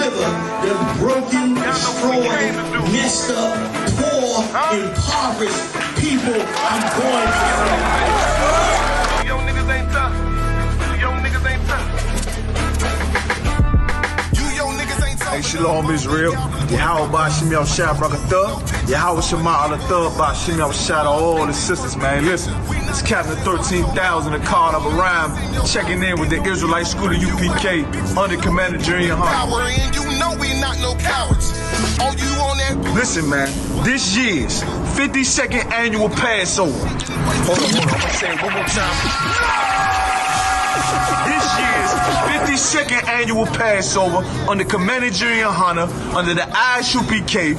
deliver the broken, destroyed, messed up, poor, impoverished people I'm going to serve. Young niggas ain't tough. Young niggas ain't tough. You young niggas ain't tough. Hey, Shalom Israel. Yahweh Bashim Yal Shah Brakatah. Yahweh Shema Alatah Bashim Yal Shah to all the sisters, man. Listen, it's Captain 13,000, the card of a rhyme, checking in with the Israelite School of UPK under Commander Junior Hunt. Power, and you know we not no cowards. Oh, you on that? Listen, man, this year's 52nd annual Passover. Hold on, I'm gonna say it one more time. This year's 52nd annual Passover under Commander Junior Hunter under the ISUPK.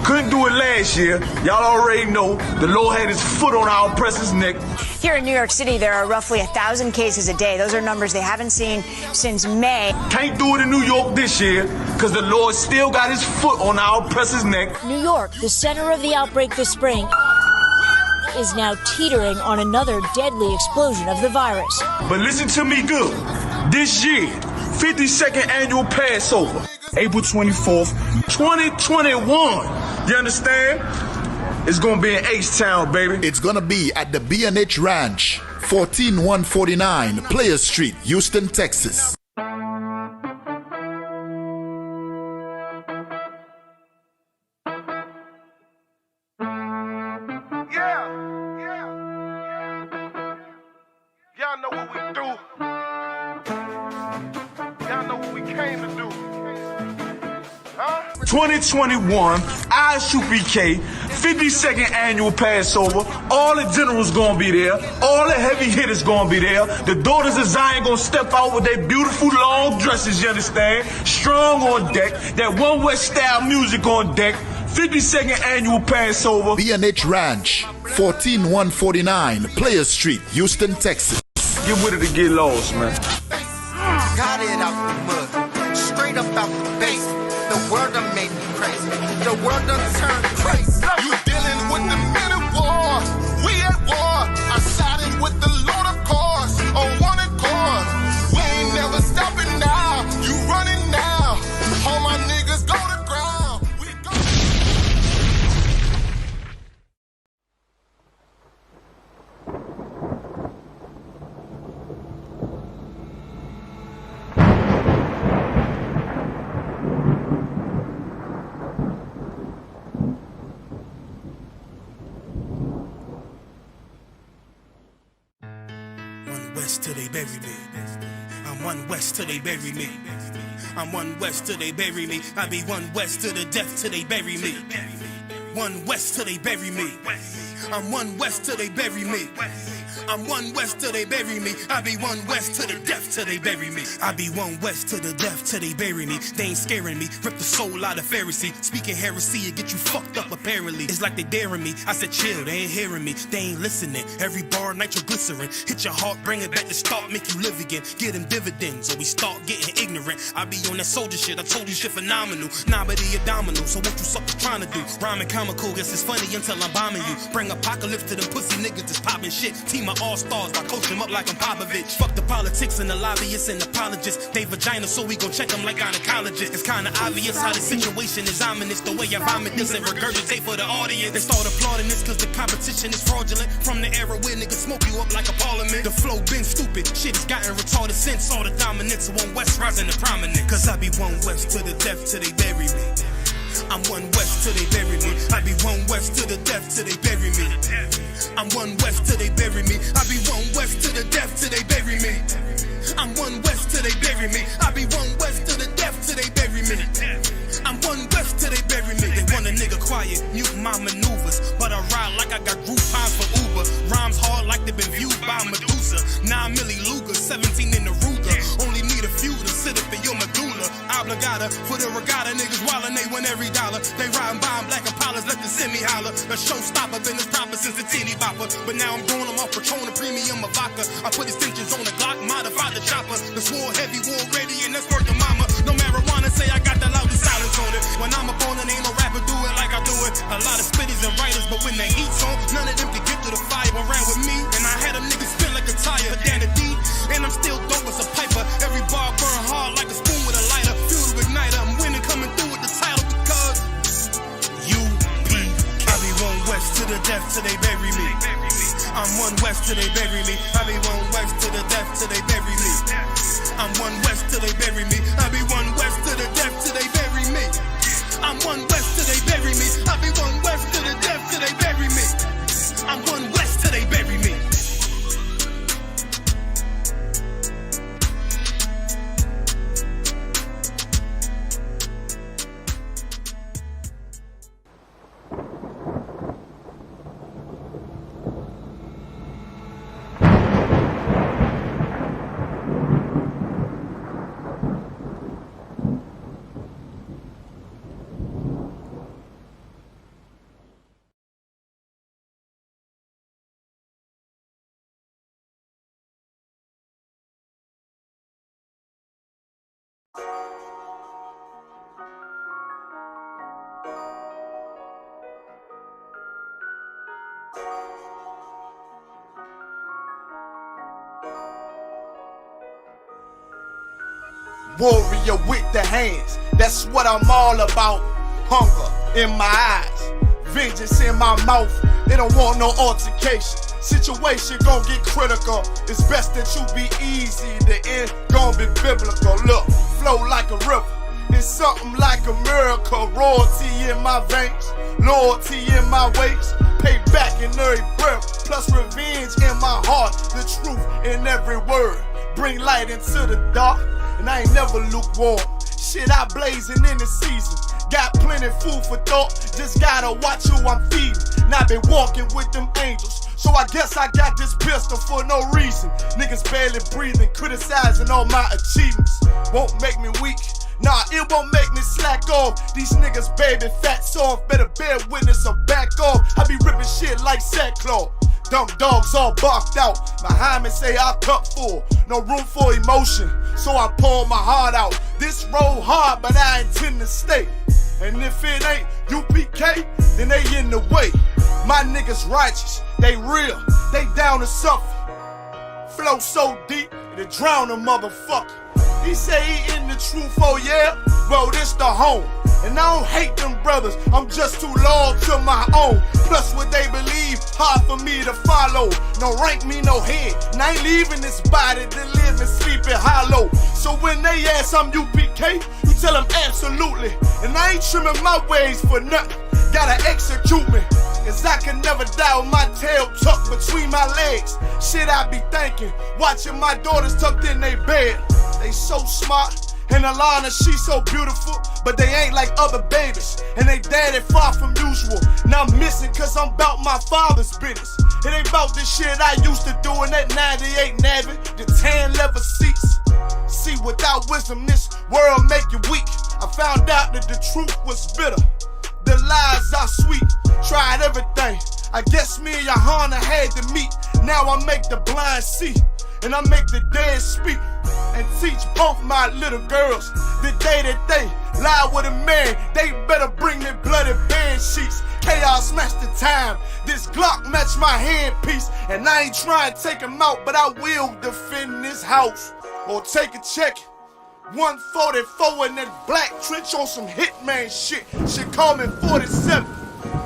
Couldn't do it last year. Y'all already know the Lord had his foot on our oppressor's neck. Here in New York City, there are roughly 1,000 cases a day. Those are numbers they haven't seen since May. Can't do it in New York this year because the Lord still got his foot on our oppressor's neck. New York, the center of the outbreak this spring, is now teetering on another deadly explosion of the virus. But listen to me good. This year, 52nd annual Passover, April 24th, 2021. You understand? It's gonna be in H-Town, baby. It's gonna be at the B&H Ranch, 14149 Players Street, Houston, Texas. Y'all know what we do. Y'all know what we came to do. Huh? 2021, ISUPK, 52nd annual Passover. All the generals gonna be there. All the heavy hitters gonna be there. The daughters of Zion gonna step out with their beautiful long dresses, you understand? Strong on deck. That One West style music on deck. 52nd annual Passover. B&H Ranch, 14149 Players Street, Houston, Texas. Get with it to get lost, man. Got it out the mud, straight up out the base. The world done made me crazy. The world done turned crazy. You dealing with the men of war. We at war. I'm siding with the Lord of course. On one accord. We ain't never stopping now. You running now. All my niggas go to ground. We go. West till they bury me. I'm one West till they bury me. I'm one West till they bury me. I be one West to the death till they bury me. One West till they bury me. I'm one West till they bury me. I'm one West till they bury me. I be one West to the death till they bury me. I be one West to the death till they bury me. They ain't scaring me. Rip the soul out of Pharisee. Speaking heresy, it get you fucked up apparently. It's like they daring me. I said chill, they ain't hearing me. They ain't listening. Every bar nitroglycerin. Hit your heart, bring it back to start, make you live again. Get them dividends or we start getting ignorant. I be on that soldier shit. I told you shit phenomenal. Nah, but he a domino. So what you suckers trying to do? Rhyming comical, guess it's funny until I'm bombing you. Bring apocalypse to them pussy niggas that's popping shit. Team of all-stars, I coach them up like I'm Popovich. Fuck the politics and the lobbyists and apologists. They vagina, so we gon' check them like gynecologists. It's kinda obvious how the situation is ominous. The way I vomit this and regurgitate for the audience. They start applauding this cause the competition is fraudulent. From the era where niggas smoke you up like a parliament. The flow been stupid, shit has gotten retarded since. All the dominance of one West rising to prominent. Cause I be one West to the death till they bury me. I'm one West till they bury me. I be one West to the death till they bury me. I'm one West till they bury me. I be one West to the death till they bury me. I'm one West till they bury me. I be one West to the death till they bury me. I'm one West till they bury me. They want a nigga quiet, mute my maneuvers, but I ride like I got Groupons for Uber. Rhymes hard like they been viewed by Medusa. 9 milli Luger, 17 in the Ruger. Only need a few to sit up in your medulla. Obligata for the regatta, niggas wildin', they win every dollar. They riding by in black Impalas, let the semi holler. A showstopper, been as proper since the teeny bopper. But now I'm doing them off Patron, a premium of vodka. I put extensions on the Glock, modify the chopper. The swore heavy, war ready, and that's worth the mama. No marijuana, say I got the loudest silence on it. When I'm up on it, ain't no rapper do it like I do it. A lot of spitties and writers, but when the heat's on, none of them can get to the fire. Around with me, and I had them niggas spin like a tire. But down the D, and I'm still dope as a piper. Every bar burn hard like a spoon with a lighter. Fuel to igniter, I'm winning. death till they bury me. I'm one West till they bury me. I be one West to the death till they bury me. I'm one West till they bury me. I be one West to the death till they bury me. I'm one West till they bury me. I be one West to the death till they bury me. I'm one West till they bury me. Warrior with the hands, that's what I'm all about. Hunger in my eyes, vengeance in my mouth. They don't want no altercation. Situation gon' get critical. It's best that you be easy. The end gon' be biblical. Look, flow like a river. It's something like a miracle. Royalty in my veins, loyalty in my ways. Payback in every breath, plus revenge in my heart. The truth in every word. Bring light into the dark. And I ain't never lukewarm. Shit, I blazing in the season. Got plenty food for thought. Just gotta watch who I'm feeding. And I been walking with them angels. So I guess I got this pistol for no reason. Niggas barely breathing, criticizing all my achievements. Won't make me weak. Nah, it won't make me slack off. These niggas baby fat soft. Better bear witness or back off. I be ripping shit like sackcloth. Dumb dogs all barked out. Behind me say I cup full. No room for emotion, so I pour my heart out. This road hard, but I intend to stay. And if it ain't UPK, then they in the way. My niggas righteous, they real, they down to suffer. Flow so deep, it'll drown a motherfucker. He say he in the truth, oh yeah? Well, this the home. And I don't hate them brothers, I'm just too loyal to my own. Plus what they believe, hard for me to follow. No rank me, no head, and I ain't leaving this body to live and sleep in hollow. So when they ask I'm UPK, you tell them absolutely. And I ain't trimming my ways for nothing, gotta execute me. Cause I can never die with my tail tucked between my legs. Shit I be thinking, watching my daughters tucked in their bed. They so smart. And Alana, she so beautiful, but they ain't like other babies. And they daddy far from usual. Now I'm missing cause I'm about my father's business. It ain't about the shit I used to do in that 98 Navy, the tan leather seats. See, without wisdom, this world make you weak. I found out that the truth was bitter. The lies are sweet. Tried everything. I guess me and Johanna had to meet. Now I make the blind see. And I make the dead speak. And teach both my little girls the day that they lie with a man, they better bring me bloody bed sheets. Chaos match the time, this Glock match my handpiece. And I ain't trying to take him out, but I will defend this house. Or take a check, 144 in that black trench on some hitman shit. Shit call me 47,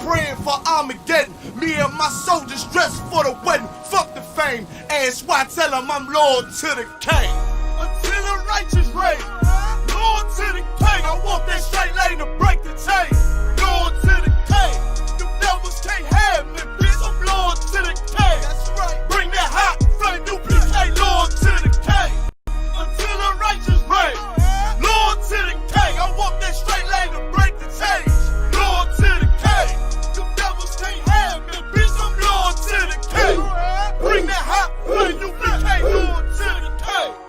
praying for Armageddon. Me and my soldiers dressed for the wedding. Fuck the fame, ask why tell them I'm loyal to the king. Until the righteous reign, Lord to the king. I want that straight lane to break the chain. Lord to the king. You devils can't have me, bitch. I'm Lord to the king. That's right. Bring that hot flame, UPK. Lord to the king. Until the righteous reign, Lord to the king. I want that straight lane to break the chain. Lord to the king. You devils can't have me, bitch. I'm Lord to the king. Bring that hot flame, UPK. Lord to the king.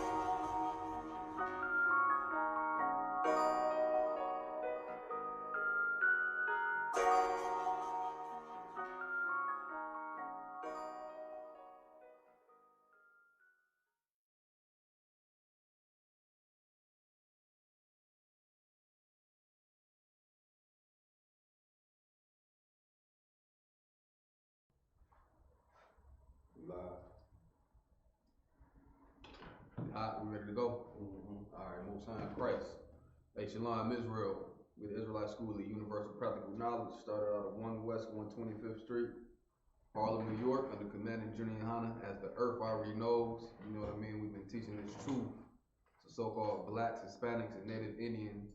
Alright, we ready to go? Alright, Most High in Christ. Hey, Shalom Israel. We the Israelite School of Universal Practical Knowledge. Started out of 1 West 125th Street. Harlem, New York, under Commandant Junior Hanna, as the earth already knows. You know what I mean? We've been teaching this truth to so-called blacks, Hispanics, and Native Indian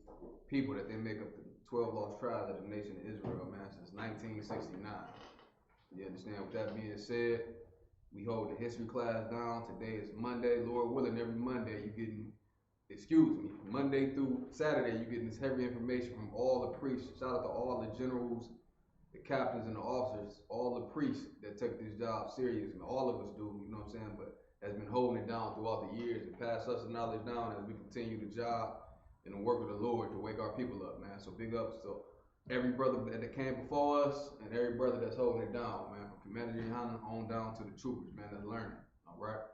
people that they make up the 12 lost tribes of the nation of Israel, man, since 1969. You understand? With that being said, we hold the history class down. Today is Monday. Lord willing, every Monday you getting, Monday through Saturday you getting this heavy information from all the priests. Shout out to all the generals, the captains and the officers, all the priests that take this job serious, and all of us do, you know what I'm saying, but has been holding it down throughout the years and pass us the knowledge down as we continue the job and the work of the Lord to wake our people up, man. So big ups to every brother that came before us and every brother that's holding it down, man, from Commander Johanna on down to the troopers, man, that's learning, all right?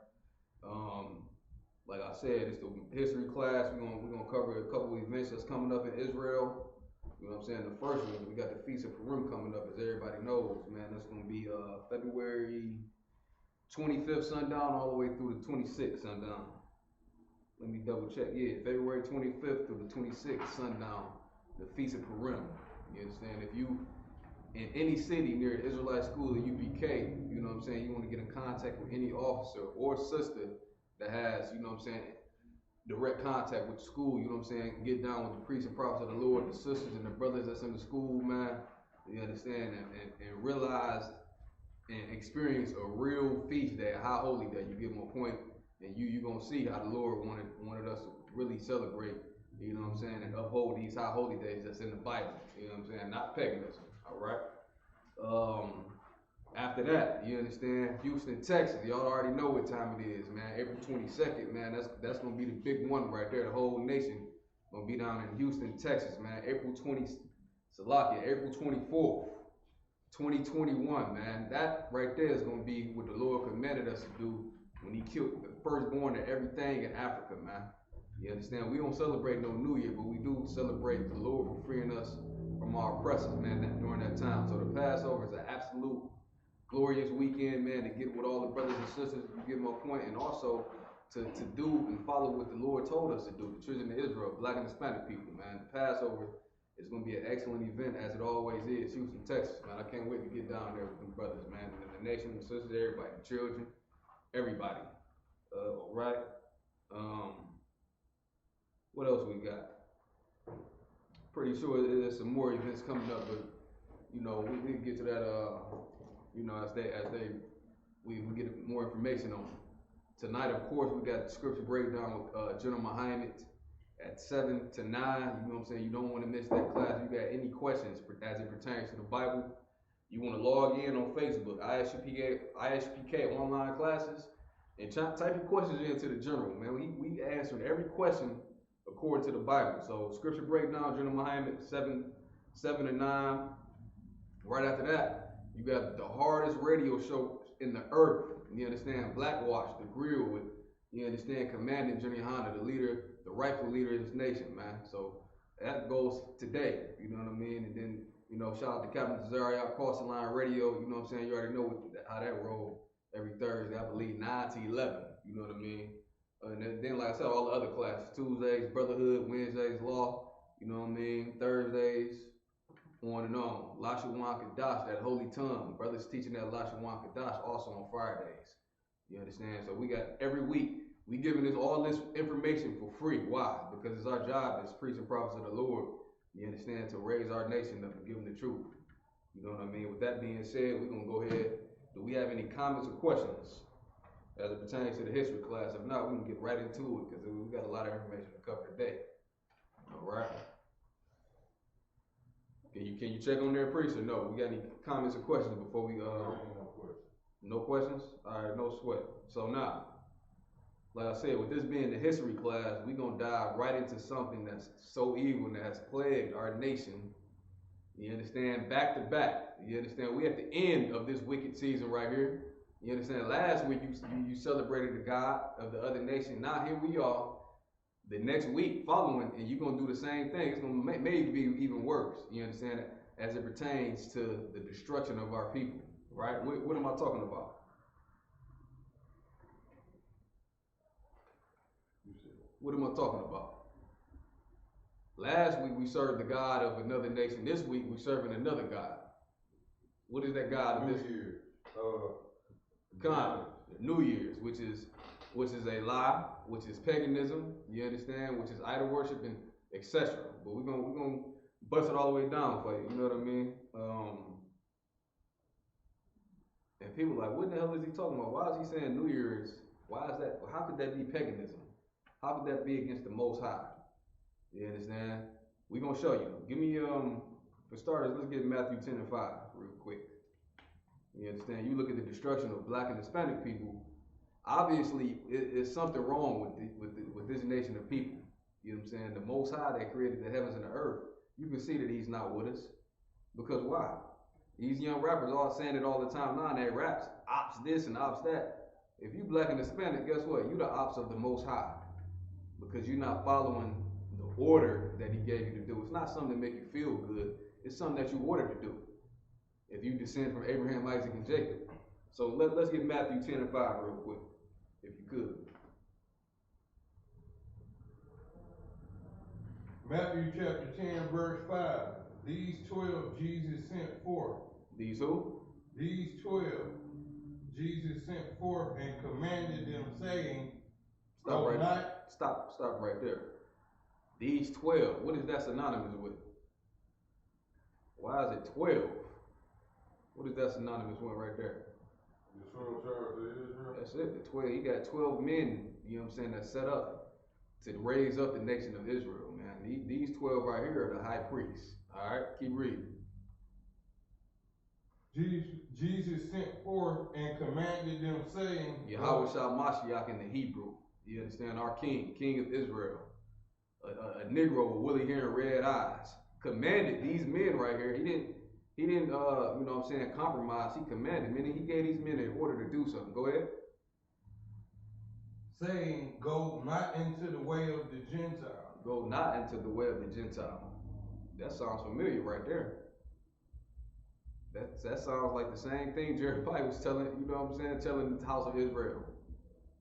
Like I said, it's the history class. We're gonna cover a couple of events that's coming up in Israel. You know what I'm saying? The first one, we got the Feast of Purim coming up, as everybody knows, man. That's gonna be February 25th sundown all the way through the 26th sundown. Let me double check. Yeah, February 25th through the 26th sundown, the Feast of Purim. You understand? If you in any city near the Israelite school at UPK, you know what I'm saying, you want to get in contact with any officer or sister that has, you know what I'm saying, direct contact with the school, you know what I'm saying, get down with the priests and prophets of the Lord, the sisters and the brothers that's in the school, man, you understand, and realize and experience a real feast day, a high holy day. You give them a point, and you're going to see how the Lord wanted us to really celebrate, you know what I'm saying, and uphold these high holy days that's in the Bible, you know what I'm saying, not paganism, all right? After that, you understand, Houston, Texas, y'all already know what time it is, man. April 22nd, man, that's going to be the big one right there. The whole nation going to be down in Houston, Texas, man. April 24th, 2021, man. That right there is going to be what the Lord commanded us to do when he killed the firstborn of everything in Africa, man. You understand? We don't celebrate no New Year, but we do celebrate the Lord for freeing us from our oppressors, man, during that time. So the Passover is an absolute glorious weekend, man, to get with all the brothers and sisters, you give them a point, and also to do and follow what the Lord told us to do, the children of Israel, black and Hispanic people, man. The Passover is going to be an excellent event, as it always is. Houston, Texas, man. I can't wait to get down there with them brothers, man, and the nation, the sisters, everybody, the children, everybody. All right. What else we got? Pretty sure there's some more events coming up, but you know, we can get to that, you know, as we get more information on them. Tonight, of course, we got the scripture breakdown with General Muhammad at 7 to 9. You know what I'm saying? You don't want to miss that class. If you got any questions as it pertains to the Bible, you want to log in on Facebook, ISPK online classes, and type your questions into the General, man. We answered every question according to the Bible. So scripture breakdown, General Muhammad, 7 to 9. Right after that, you got the hardest radio show in the earth. You understand? Blackwatch, The Grill with, you understand, Commandant Junior Hanna, the leader, the rightful leader of this nation, man. So that goes today, you know what I mean? And then, you know, shout out to Captain Cesario, Crossing Line Radio, you know what I'm saying? You already know how that roll every Thursday, I believe 9 to 11, you know what I mean? And then, like I said, all the other classes, Tuesdays, Brotherhood, Wednesdays, Law, you know what I mean? Thursdays, on and on. Lashawan Kadash, that holy tongue. Brothers teaching that Lashawan Kadash also on Fridays. You understand? So we got every week, we giving all this information for free. Why? Because it's our job as priests and prophets of the Lord, you understand, to raise our nation up and give them the truth. You know what I mean? With that being said, we're going to go ahead. Do we have any comments or questions as it pertains to the history class? If not, we can get right into it because we got a lot of information to cover today. All right. Can you check on their priest or no? We got any comments or questions before we no questions? All right, no sweat. So now, like I said, with this being the history class, we're gonna dive right into something that's so evil and that's plagued our nation. You understand? Back to back. You understand? We at the end of this wicked season right here. You understand? Last week you celebrated the God of the other nation. Now here we are. The next week following, and you're going to do the same thing. It's going to maybe be even worse, you understand, as it pertains to the destruction of our people, right? What am I talking about? What am I talking about? Last week we served the God of another nation. This week we're serving another God. What is that God of this year? Kwanzaa, New Year's, which is a lie, which is paganism, you understand, which is idol worship and etc. But we're gonna bust it all the way down for you, you know what I mean? And people are like, what the hell is he talking about? Why is he saying New Year's? Why is that? How could that be paganism? How could that be against the Most High? You understand? We're gonna show you. Give me for starters, let's get Matthew 10 and 5 real quick. You understand? You look at the destruction of Black and Hispanic people. Obviously, it's something wrong with this nation of people. You know what I'm saying? The Most High that created the heavens and the earth. You can see that He's not with us. Because why? These young rappers all saying it all the time now in their raps. Ops this and ops that. If you Black and Hispanic, guess what? You the ops of the Most High. Because you're not following the order that He gave you to do. It's not something to make you feel good. It's something that you ordered to do. If you descend from Abraham, Isaac, and Jacob. So let's get Matthew 10 and 5 real quick, if you could. Matthew chapter 10, verse 5. These 12 Jesus sent forth. These who? These 12 Jesus sent forth and commanded them, saying, Stop right there. These 12, what is that synonymous with? Why is it 12? What is that synonymous with right there? The 12 tribes of Israel. That's it. The 12. He got 12 men, you know what I'm saying, that's set up to raise up the nation of Israel, man. These 12 right here are the high priests. All right, keep reading. Jesus sent forth and commanded them, saying, Yahweh Shah Mashiach in the Hebrew. You understand? Our king of Israel, a Negro with woolly hair and red eyes, commanded these men right here. He didn't, you know what I'm saying, compromise. He commanded, meaning he gave these men an order to do something. Go ahead. Saying, go not into the way of the Gentile. Go not into the way of the Gentile. That sounds familiar right there. That sounds like the same thing Jeremiah was telling, you know what I'm saying, telling the house of Israel.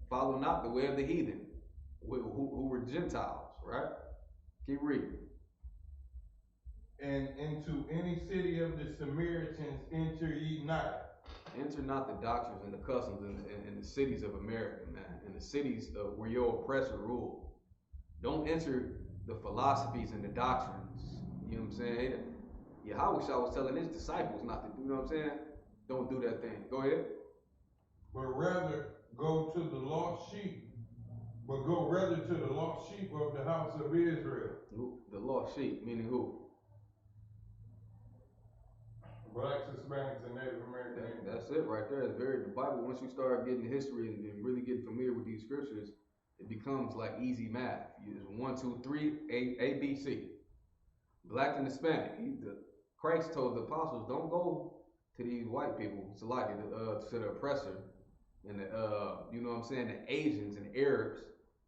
Follow not the way of the heathen, who were Gentiles, right? Keep reading. And into any city of the Samaritans enter ye not. Enter not the doctrines and the customs in the cities of America, man, in the cities of where your oppressor ruled. Don't enter the philosophies and the doctrines. You know what I'm saying? Yahweh Shah was telling his disciples not to do, you know what I'm saying? Don't do that thing. Go ahead. But rather go to the lost sheep. But go rather to the lost sheep of the house of Israel. The lost sheep, meaning who? Blacks, Hispanics, and Native Americans. That's it right there. It's the Bible, once you start getting history and really getting familiar with these scriptures, it becomes like easy math. It's 1, 2, 3, A, B, C. Black and Hispanic. Christ told the apostles, don't go to these white people, to the oppressor, and you know what I'm saying, the Asians and Arabs,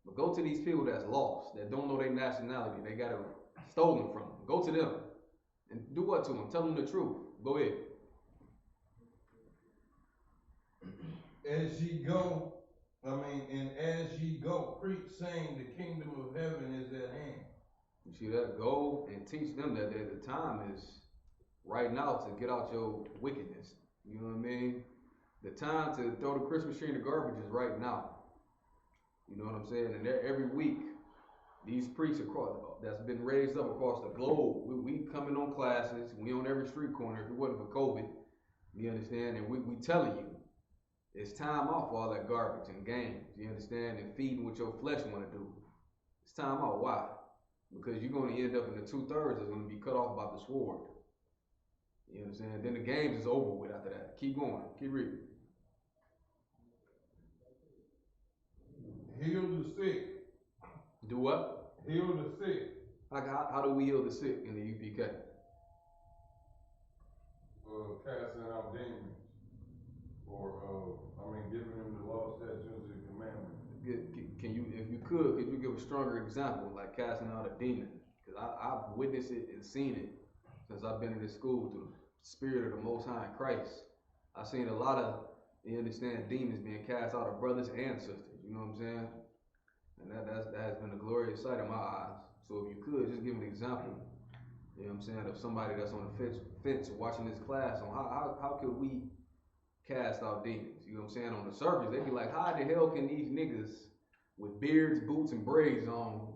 but go to these people that's lost, that don't know their nationality, they got it stolen from them. Go to them and do what to them? Tell them the truth. Go ahead. As ye go, preach, saying the kingdom of heaven is at hand. You see that? Go and teach them that the time is right now to get out your wickedness. You know what I mean? The time to throw the Christmas tree in the garbage is right now. You know what I'm saying? And every week, these priests that's been raised up across the globe, we coming on classes, we on every street corner. If it wasn't for COVID, you understand? And we telling you, it's time out for all that garbage and games, you understand? And feeding what your flesh want to do. It's time out. Why? Because you're going to end up in the 2/3 that's going to be cut off by the sword. You know what I'm saying? Then the games is over with after that. Keep going. Keep reading. Heal the sick. Do what? Heal the sick. How do we heal the sick in the UPK? Casting out demons. Or, giving them the law, statutes, and commandments. Can you, if you could you give a stronger example, like casting out a demon? Because I've witnessed it and seen it since I've been in this school through the spirit of the Most High in Christ. I've seen a lot of, you understand, demons being cast out of brothers and sisters. You know what I'm saying? And that has been a glorious sight in my eyes. So if you could, just give an example, you know what I'm saying, of somebody that's on the fence watching this class on how could we cast out demons. You know what I'm saying? On the surface, they be like, how the hell can these niggas with beards, boots, and braids on,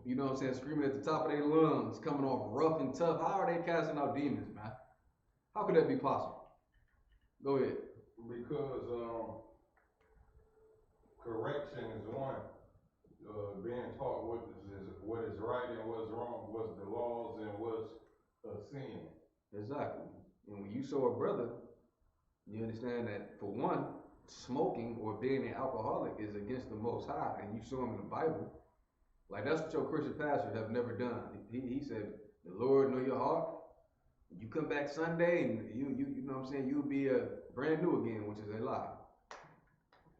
you know what I'm saying, screaming at the top of their lungs, coming off rough and tough, how are they casting out demons, man? How could that be possible? Go ahead. Because correction is one. Being taught what is right and what's wrong, what's the laws and what's a sin. Exactly. And when you show a brother, you understand that, for one, smoking or being an alcoholic is against the Most High, and you show him in the Bible, like that's what your Christian pastors have never done. He said, the Lord know your heart. You come back Sunday and you know what I'm saying, you'll be brand new again, which is a lie.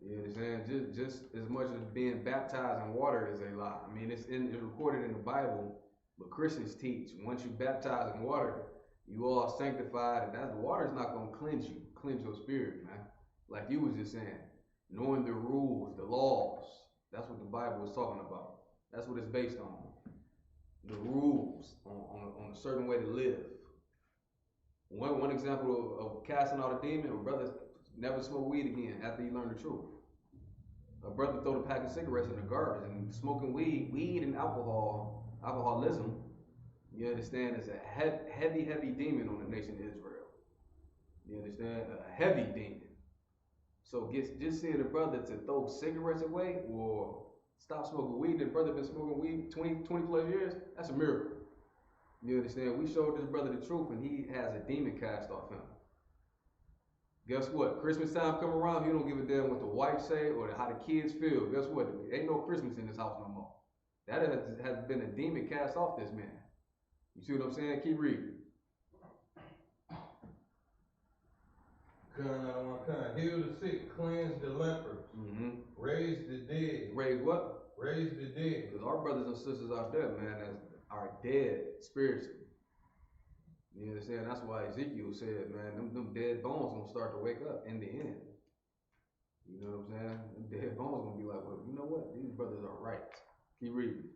You understand? Just as much as being baptized in water is a lie. I mean, it's recorded in the Bible, but Christians teach once you baptize in water, you all sanctified, and that water is not going to cleanse your spirit, man. Like you was just saying, knowing the rules, the laws. That's what the Bible is talking about. That's what it's based on. The rules on a certain way to live. One example of casting out a demon, a brother never smoke weed again after he learned the truth. A brother throw the pack of cigarettes in the garbage, and smoking weed and alcoholism, you understand, is a heavy demon on the nation of Israel. You understand? A heavy demon. So just seeing a brother to throw cigarettes away or stop smoking weed, the brother been smoking weed 20 plus years, that's a miracle. You understand? We showed this brother the truth, and he has a demon cast off him. Guess what? Christmas time come around, you don't give a damn what the wife say or how the kids feel. Guess what? Ain't no Christmas in this house no more. That has been a demon cast off this man. You see what I'm saying? Keep reading. Heal the sick, cleanse the lepers, raise the dead. Raise what? Raise the dead. Because our brothers and sisters out there, man, are dead spiritually. You understand? That's why Ezekiel said, man, them dead bones gonna start to wake up in the end. You know what I'm saying? Them dead bones gonna be like, well, you know what? These brothers are right. Keep reading.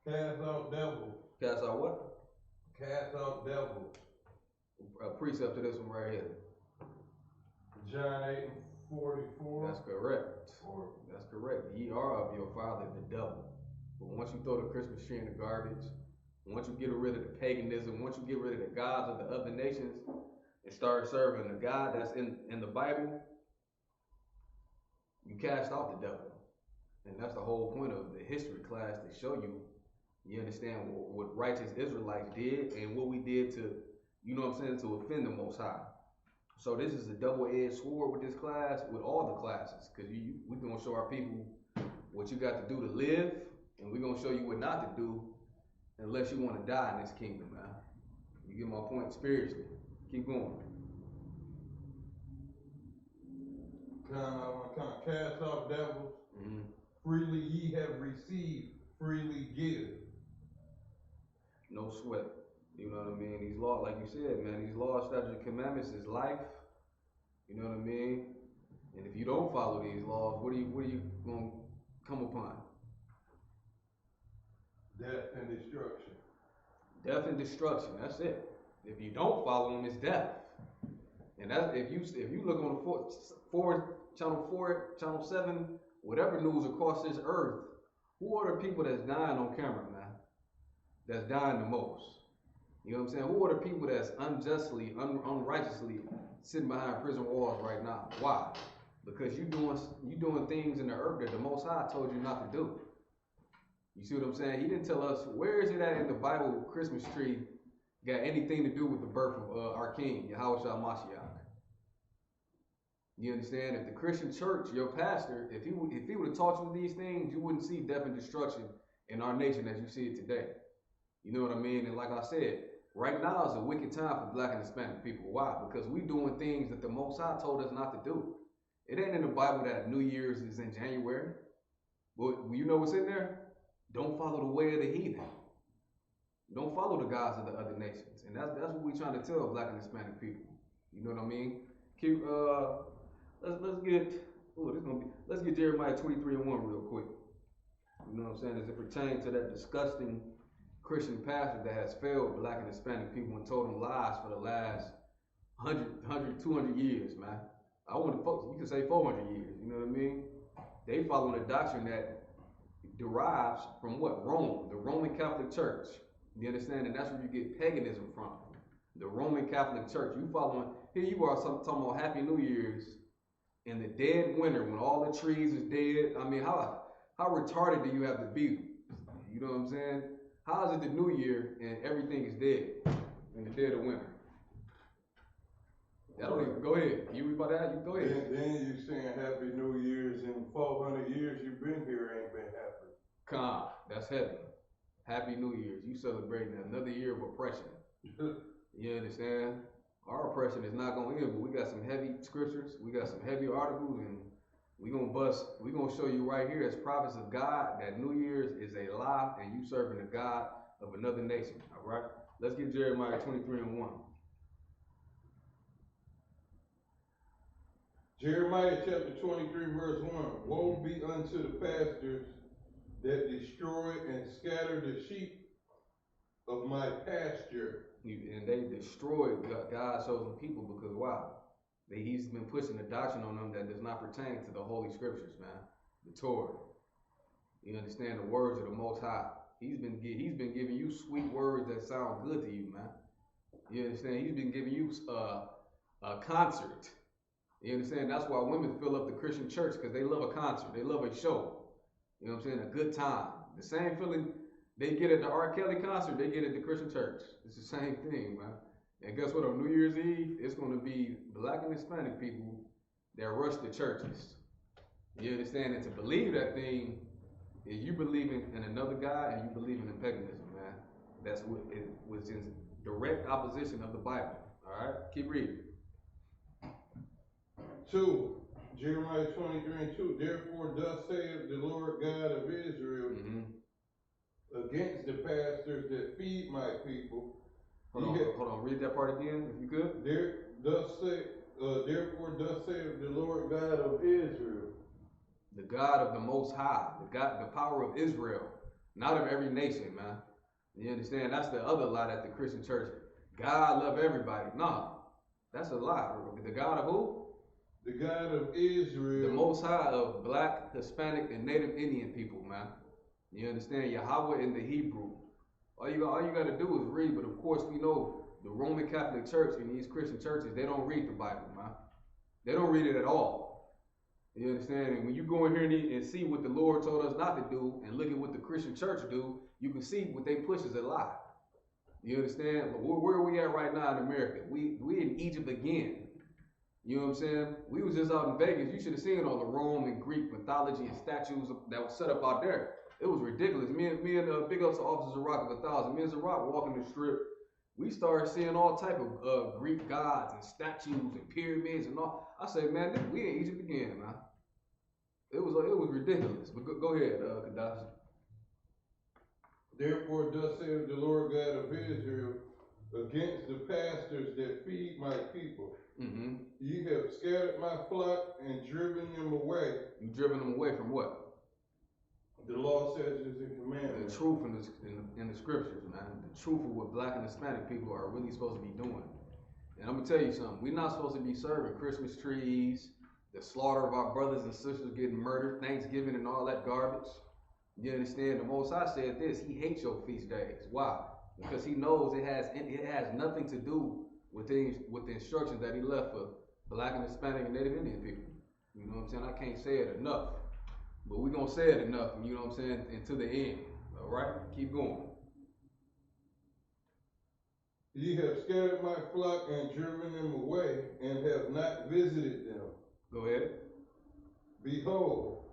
Cast out devils. Cast out what? Cast out devils. A precept to this one right here. John 8:44. That's correct. That's correct. Ye are of your father, the devil. But once you throw the Christmas tree in the garbage, once you get rid of the paganism, once you get rid of the gods of the other nations and start serving the God that's in the Bible, you cast out the devil. And that's the whole point of the history class, to show you understand what righteous Israelites did and what we did to, you know what I'm saying, to offend the Most High. So this is a double-edged sword with this class, with all the classes, because we're going to show our people what you got to do to live, and we're going to show you what not to do unless you want to die in this kingdom, man. You get my point spiritually. Keep going. Cast out devils. Freely ye have received, freely give. No sweat. You know what I mean? These laws, like you said, man, these laws, statutes, and commandments is life. You know what I mean? And if you don't follow these laws, what are you going to come upon? Death and destruction. Death and destruction. That's it. If you don't follow them, it's death. And that's if you look on the channel 4, channel 7, whatever news across this earth, who are the people that's dying on camera, man? That's dying the most. You know what I'm saying? Who are the people that's unjustly, unrighteously sitting behind prison walls right now? Why? Because you doing things in the earth that the Most High told you not to do. You see what I'm saying? He didn't tell us, where is it at in the Bible Christmas tree got anything to do with the birth of our King, Yahushua Mashiach? You understand? If the Christian church, your pastor, if he would have taught you these things, you wouldn't see death and destruction in our nation as you see it today. You know what I mean? And like I said, right now is a wicked time for Black and Hispanic people. Why? Because we doing things that the Most High told us not to do. It ain't in the Bible that New Year's is in January. But you know what's in there? Don't follow the way of the heathen. Don't follow the gods of the other nations. And that's what we're trying to tell Black and Hispanic people. You know what I mean? Keep let's get Jeremiah 23:1 real quick. You know what I'm saying? As it pertains to that disgusting Christian pastor that has failed Black and Hispanic people and told them lies for the last 100, 200 years, man. I want to, you can say 400 years, you know what I mean? They following a doctrine that derives from what? Rome, the Roman Catholic Church. You understand? And that's where you get paganism from. The Roman Catholic Church. You following, here you are talking about Happy New Year's in the dead winter when all the trees is dead. I mean, how retarded do you have to be? You know what I'm saying? How is it the New Year and everything is dead in the dead of winter? Go ahead. You about that? You go ahead. Then you saying Happy New Year's in 400 years you've been here ain't been happy. Come, that's heavy. Happy New Year's. You celebrating another year of oppression. You understand? Our oppression is not gonna end, but we got some heavy scriptures, we got some heavy articles, and we're gonna show you right here as prophets of God that New Year's is a lie and you serving the God of another nation. All right? Let's get Jeremiah 23:1. Jeremiah chapter 23 verse 1. Woe be unto the pastors that destroy and scatter the sheep of my pasture. And they destroyed God's chosen people because why? He's been pushing a doctrine on them that does not pertain to the Holy Scriptures, man. The Torah. You understand the words of the Most High. He's been giving you sweet words that sound good to you, man. You understand? He's been giving you a concert. You understand? That's why women fill up the Christian church, because they love a concert. They love a show. You know what I'm saying? A good time. The same feeling they get at the R. Kelly concert, they get at the Christian church. It's the same thing, man. And guess what? On New Year's Eve, it's going to be Black and Hispanic people that rush the churches. You understand? And to believe that thing is you believing in another God and you believing in paganism, man. That's what it was in direct opposition of the Bible. All right? Keep reading. 2. Jeremiah 23:2. Therefore thus saith the Lord God of Israel against the pastors that feed my people. Hold on. Read that part again, if you could. Therefore thus saith the Lord God of Israel. The God of the Most High, the power of Israel, not of every nation, man. You understand? That's the other lie that the Christian church, God love everybody. Nah, that's a lie. The God of who? The God of Israel. The Most High of Black, Hispanic, and Native Indian people, man. You understand? Yahweh in the Hebrew. All you got to do is read, but of course we know the Roman Catholic Church and these Christian churches, they don't read the Bible, man. They don't read it at all. You understand? And when you go in here and see what the Lord told us not to do and look at what the Christian church do, you can see what they push is a lie. You understand? But where are we at right now in America? We in Egypt again. You know what I'm saying? We was just out in Vegas. You should have seen all the Roman, Greek mythology and statues that was set up out there. It was ridiculous. Me and big ups to Officer Rock of 1,000. Me and Rock walking the strip. We started seeing all type of Greek gods and statues and pyramids and all. I said, man, we in Egypt again, man. It was ridiculous. But go ahead, Kadashi. Therefore thus saith the Lord God of Israel against the pastors that feed my people. You have scattered my flock and driven them away. You driven them away from what? The law, statutes, and commandments. The truth in the scriptures, man. The truth of what Black and Hispanic people are really supposed to be doing. And I'm going to tell you something. We're not supposed to be serving Christmas trees, the slaughter of our brothers and sisters getting murdered, Thanksgiving and all that garbage. You understand? The Most High said this. He hates your feast days. Why? Because he knows it has nothing to do with the instructions that he left for Black and Hispanic and Native Indian people. You know what I'm saying? I can't say it enough. But we're going to say it enough, you know what I'm saying, until the end. All right? Keep going. Ye have scattered my flock and driven them away, and have not visited them. Go ahead. Behold,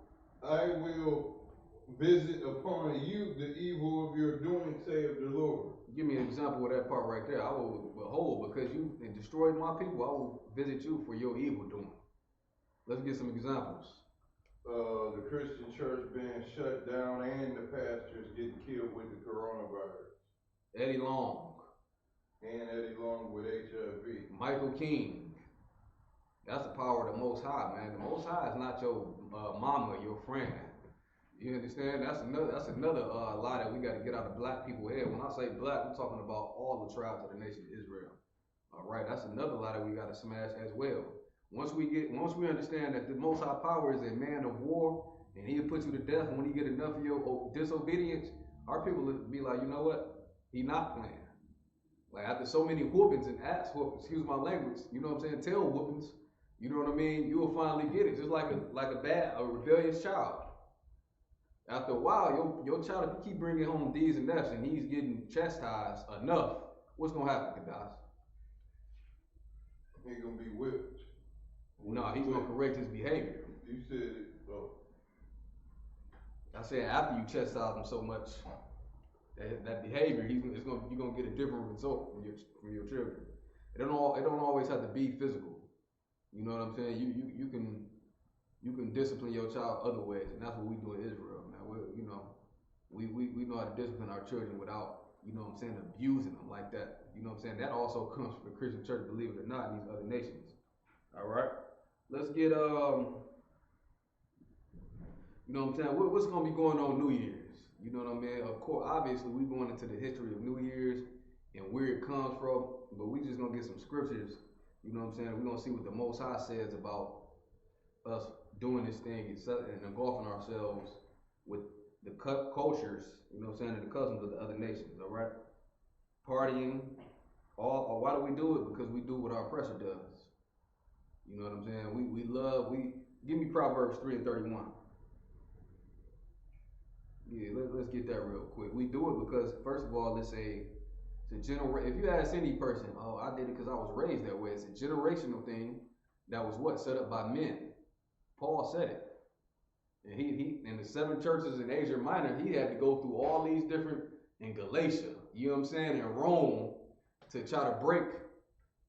I will visit upon you the evil of your doing, saith the Lord. Give me an example of that part right there. I will behold, because you destroyed my people, I will visit you for your evil doing. Let's get some examples. The Christian church being shut down and the pastors getting killed with the coronavirus. Eddie Long. And Eddie Long with HIV. Michael King. That's the power of the Most High, man. The Most High is not your mama, your friend. You understand? That's another lie that we got to get out of Black people's head. When I say Black, I'm talking about all the tribes of the nation of Israel. All right, that's another lie that we got to smash as well. Once we understand that the Most High Power is a man of war, and he'll put you to death, and when he get enough of your disobedience, our people will be like, you know what? He not playing. Like after so many whoopings and ass whoopings, excuse my language, you know what I'm saying, tail whoopings, you know what I mean? You will finally get it, just like a rebellious child. After a while, your child, if you keep bringing home D's and F's and he's getting chastised enough, what's gonna happen, Kadas? He's gonna be whipped. No, he's gonna correct his behavior. You said it. Oh. I said after you chastise him so much, that behavior, you're gonna get a different result from your children. It don't always have to be physical. You know what I'm saying? You can discipline your child other ways, and that's what we do in Israel, man. We know how to discipline our children without, you know what I'm saying, abusing them like that. You know what I'm saying? That also comes from the Christian church, believe it or not, in these other nations. All right, let's get you know what I'm saying? What's gonna be going on New Year's? You know what I mean? Of course, obviously, we're going into the history of New Year's and where it comes from, but we just gonna get some scriptures. You know what I'm saying? We're gonna see what the Most High says about us doing this thing and engulfing ourselves with the cultures, you know what I'm saying, and the customs of the other nations, all right? Partying, why do we do it? Because we do what our oppressor does. You know what I'm saying? Give me Proverbs 3:31. Yeah, let's get that real quick. We do it because, first of all, it's a if you ask any person, oh, I did it because I was raised that way. It's a generational thing that was set up by men. Paul said it. And he in the 7 churches in Asia Minor, he had to go through all these different, in Galatia, you know what I'm saying, in Rome, to try to break,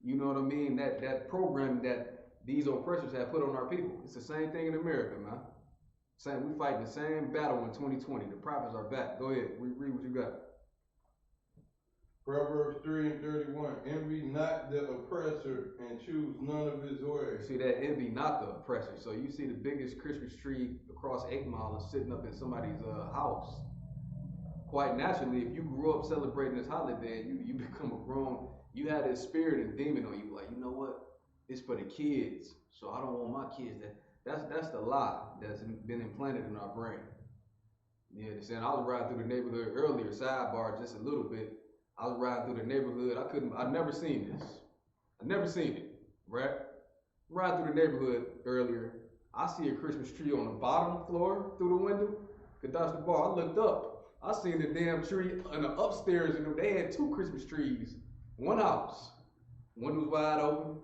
you know what I mean, that program that these oppressors have put on our people. It's the same thing in America, man. We fighting the same battle in 2020. The prophets are back. Go ahead, read what you got. Proverbs 3:31. Envy not the oppressor and choose none of his ways. See that? Envy not the oppressor. So you see the biggest Christmas tree across 8 Mile is sitting up in somebody's house. Quite naturally, if you grew up celebrating this holiday, you become a grown, you had this spirit and demon on you. Like, you know what? It's for the kids. So I don't want my kids that. That's the lie that's been implanted in our brain. You understand? I was riding through the neighborhood earlier, sidebar just a little bit. I was riding through the neighborhood. I've never seen this. I've never seen it, right? Riding through the neighborhood earlier. I see a Christmas tree on the bottom floor through the window. Kadash the bar. I looked up. I seen the damn tree in the upstairs, and they had 2 Christmas trees. One house. One was wide open.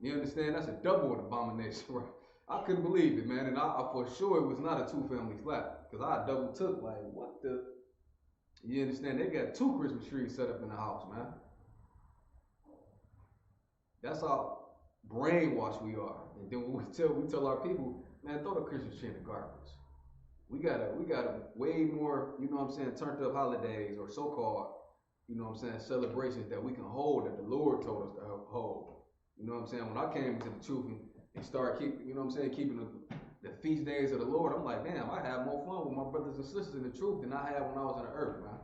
You understand? That's a double abomination, right? I couldn't believe it, man. And I for sure it was not a 2-family flat. Because I double took, like, what the? You understand? They got 2 Christmas trees set up in the house, man. That's how brainwashed we are. And then when we tell our people, man, throw the Christmas tree in the garbage. We got a way more, you know what I'm saying, turned up holidays or so-called, you know what I'm saying, celebrations that we can hold that the Lord told us to hold. You know what I'm saying? When I came to the truth and started keeping, you know what I'm saying, keeping the feast days of the Lord, I'm like, damn, I have more fun with my brothers and sisters in the truth than I had when I was on the earth, man.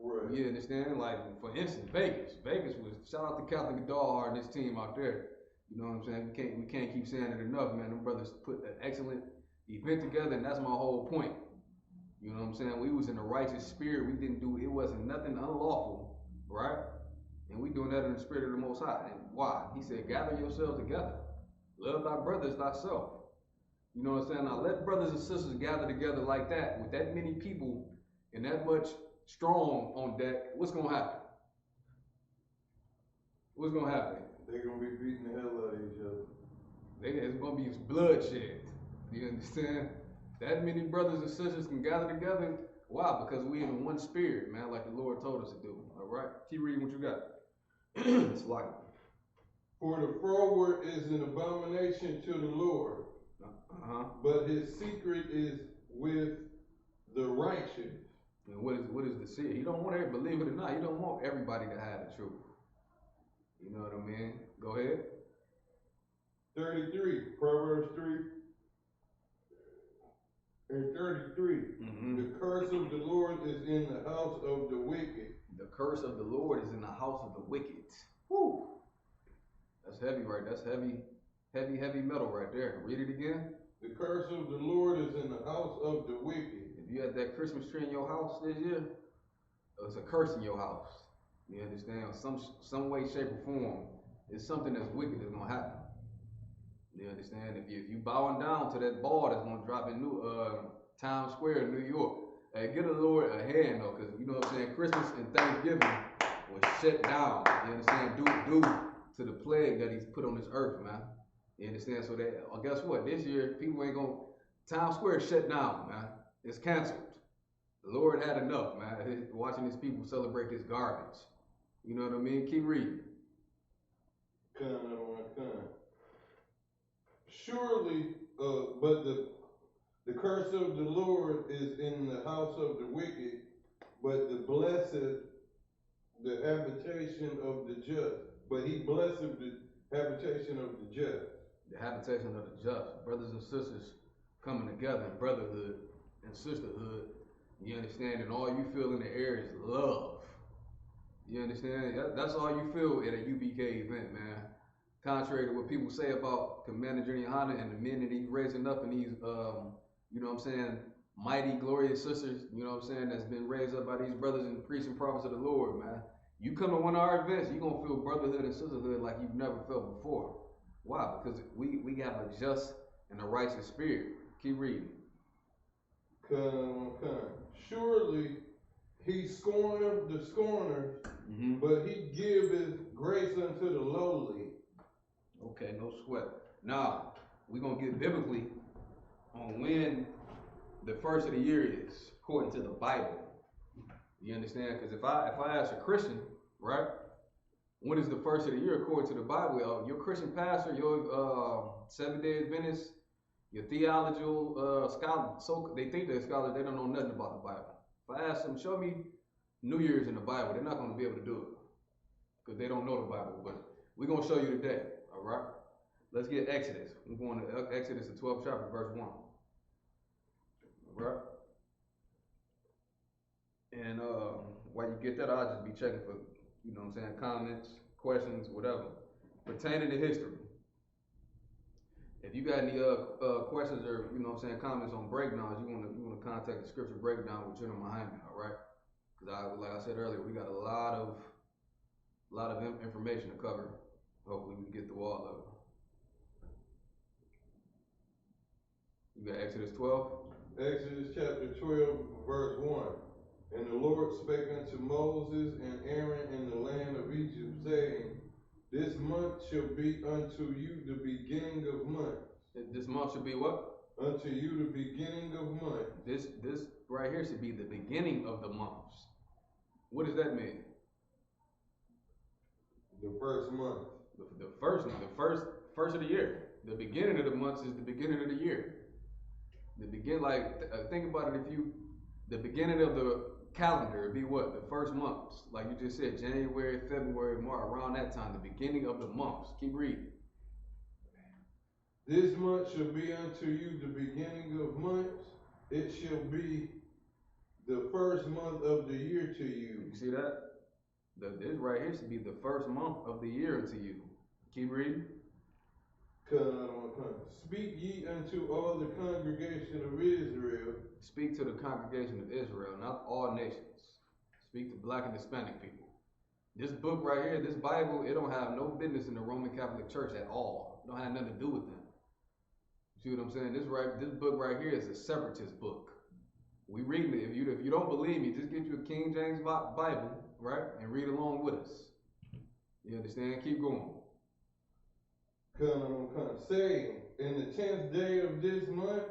Right. You understand? Like, for instance, Vegas. Vegas was, shout out to Captain Gadar and his team out there. You know what I'm saying? We can't keep saying it enough, man. Them brothers put an excellent event together, and that's my whole point. You know what I'm saying? We was in the righteous spirit. It wasn't nothing unlawful, right? And we doing that in the spirit of the Most High. And why? He said, gather yourselves together. Love thy brothers thyself. You know what I'm saying? Now let brothers and sisters gather together like that, with that many people and that much strong on deck. What's gonna happen? What's gonna happen? They're gonna be beating the hell out of each other. It's gonna be bloodshed. You understand? That many brothers and sisters can gather together. Why? Because we in one spirit, man, like the Lord told us to do. All right? Keep reading what you got. It's like. For the froward is an abomination to the Lord, but his secret is with the righteous. And what is the secret? You don't want to, believe it or not, you don't want everybody to have the truth. You know what I mean? Go ahead. 33, Proverbs 3 and 33. The curse of the Lord is in the house of the wicked. The curse of the Lord is in the house of the wicked. Woo! That's heavy, right? That's heavy. Heavy, heavy metal right there. Read it again. The curse of the Lord is in the house of the wicked. If you had that Christmas tree in your house this year, it's a curse in your house. You understand? Some way, shape, or form, it's something that's wicked that's gonna happen. You understand? If you bowing down to that ball that's gonna drop in Times Square in New York, hey, get the Lord a hand though, because you know what I'm saying. Christmas and Thanksgiving was shut down. You understand? Due to the plague that He's put on this earth, man. You understand? So that guess what? This year people ain't gonna. Times Square shut down, man. It's canceled. The Lord had enough, man. Watching His people celebrate this garbage. You know what I mean? Keep reading. Surely, but the curse of the Lord is in the house of the wicked, but the blessed, the habitation of the just. But He blessed the habitation of the just. The habitation of the just. Brothers and sisters coming together in brotherhood and sisterhood. You understand? And all you feel in the air is love. You understand? That's all you feel at a UBK event, man. Contrary to what people say about Commander Junior Honda and the men that he's raising up and these, you know what I'm saying, mighty, glorious sisters, you know what I'm saying, that's been raised up by these brothers and priests and prophets of the Lord, man. You come to one of our events, you're going to feel brotherhood and sisterhood like you've never felt before. Why? Because we have a just and a righteous spirit. Keep reading. Surely He scorneth the scorners, but He giveth grace unto the lowly. Okay, no sweat. Now, we're going to get biblically on when the first of the year is, according to the Bible. You understand? Because if I ask a Christian, right, when is the first of the year according to the Bible? Your Christian pastor, your Seventh-day Adventist, your theological scholar, so they think they're scholars, they don't know nothing about the Bible. If I ask them, show me New Year's in the Bible, they're not going to be able to do it because they don't know the Bible. But we're going to show you today, all right? Let's get Exodus. We're going to Exodus, the 12th chapter, verse 1. All right? And while you get that, I'll just be checking for, you know what I'm saying, comments, questions, whatever, pertaining to history. If you got any questions or, you know what I'm saying, comments on breakdowns, you want to contact the scripture breakdown with General Muhammad, all right? Because like I said earlier, we got a lot of information to cover. Hopefully we can get through all of it. You got Exodus 12? Exodus chapter 12, verse 1. And the Lord spake unto Moses and Aaron in the land of Egypt, saying, this month shall be unto you the beginning of months. This month should be what? Unto you the beginning of months. This right here should be the beginning of the months. What does that mean? The first month. The first of the year. The beginning of the months is the beginning of the year. The begin, think about it. The beginning of the calendar would be what? The first months. Like you just said, January, February, March, around that time, the beginning of the months. Keep reading. This month shall be unto you the beginning of months. It shall be the first month of the year to you. You see that? This right here should be the first month of the year unto you. Keep reading. Speak ye unto all the congregation of Israel. Speak to the congregation of Israel, not all nations. Speak to black and Hispanic people. This book right here, this Bible, it don't have no business in the Roman Catholic Church at all. It don't have nothing to do with them. You see what I'm saying? This book right here is a separatist book. We reading it. If you don't believe me, just get you a King James Bible, right, and read along with us. You understand? Keep going. Saying, in the 10th day of this month,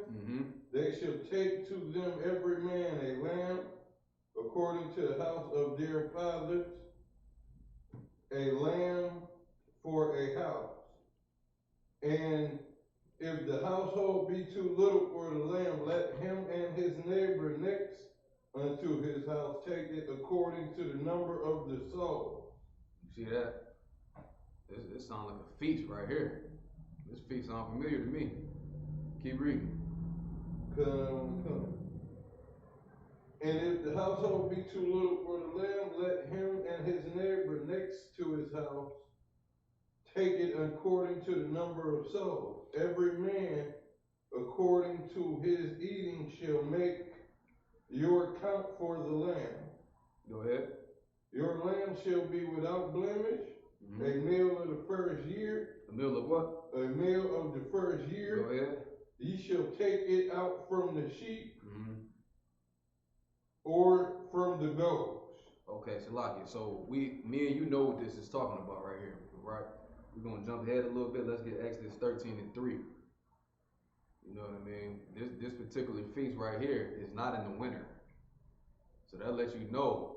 they shall take to them every man a lamb, according to the house of their fathers, a lamb for a house. And if the household be too little for the lamb, let him and his neighbor next unto his house take it according to the number of the soul. You see that? This sounds like a feast right here. This feast sounds familiar to me. Keep reading. And if the household be too little for the lamb, let him and his neighbor next to his house take it according to the number of souls. Every man according to his eating shall make your account for the lamb. Go ahead. Your lamb shall be without blemish, a male of the first year. A male of what? A male of the first year. Go ahead. Ye shall take it out from the sheep or from the goats. Okay, Salakia. So me and you know what this is talking about right here, right? We're gonna jump ahead a little bit. Let's get Exodus 13:3. You know what I mean? This particular feast right here is not in the winter. So that lets you know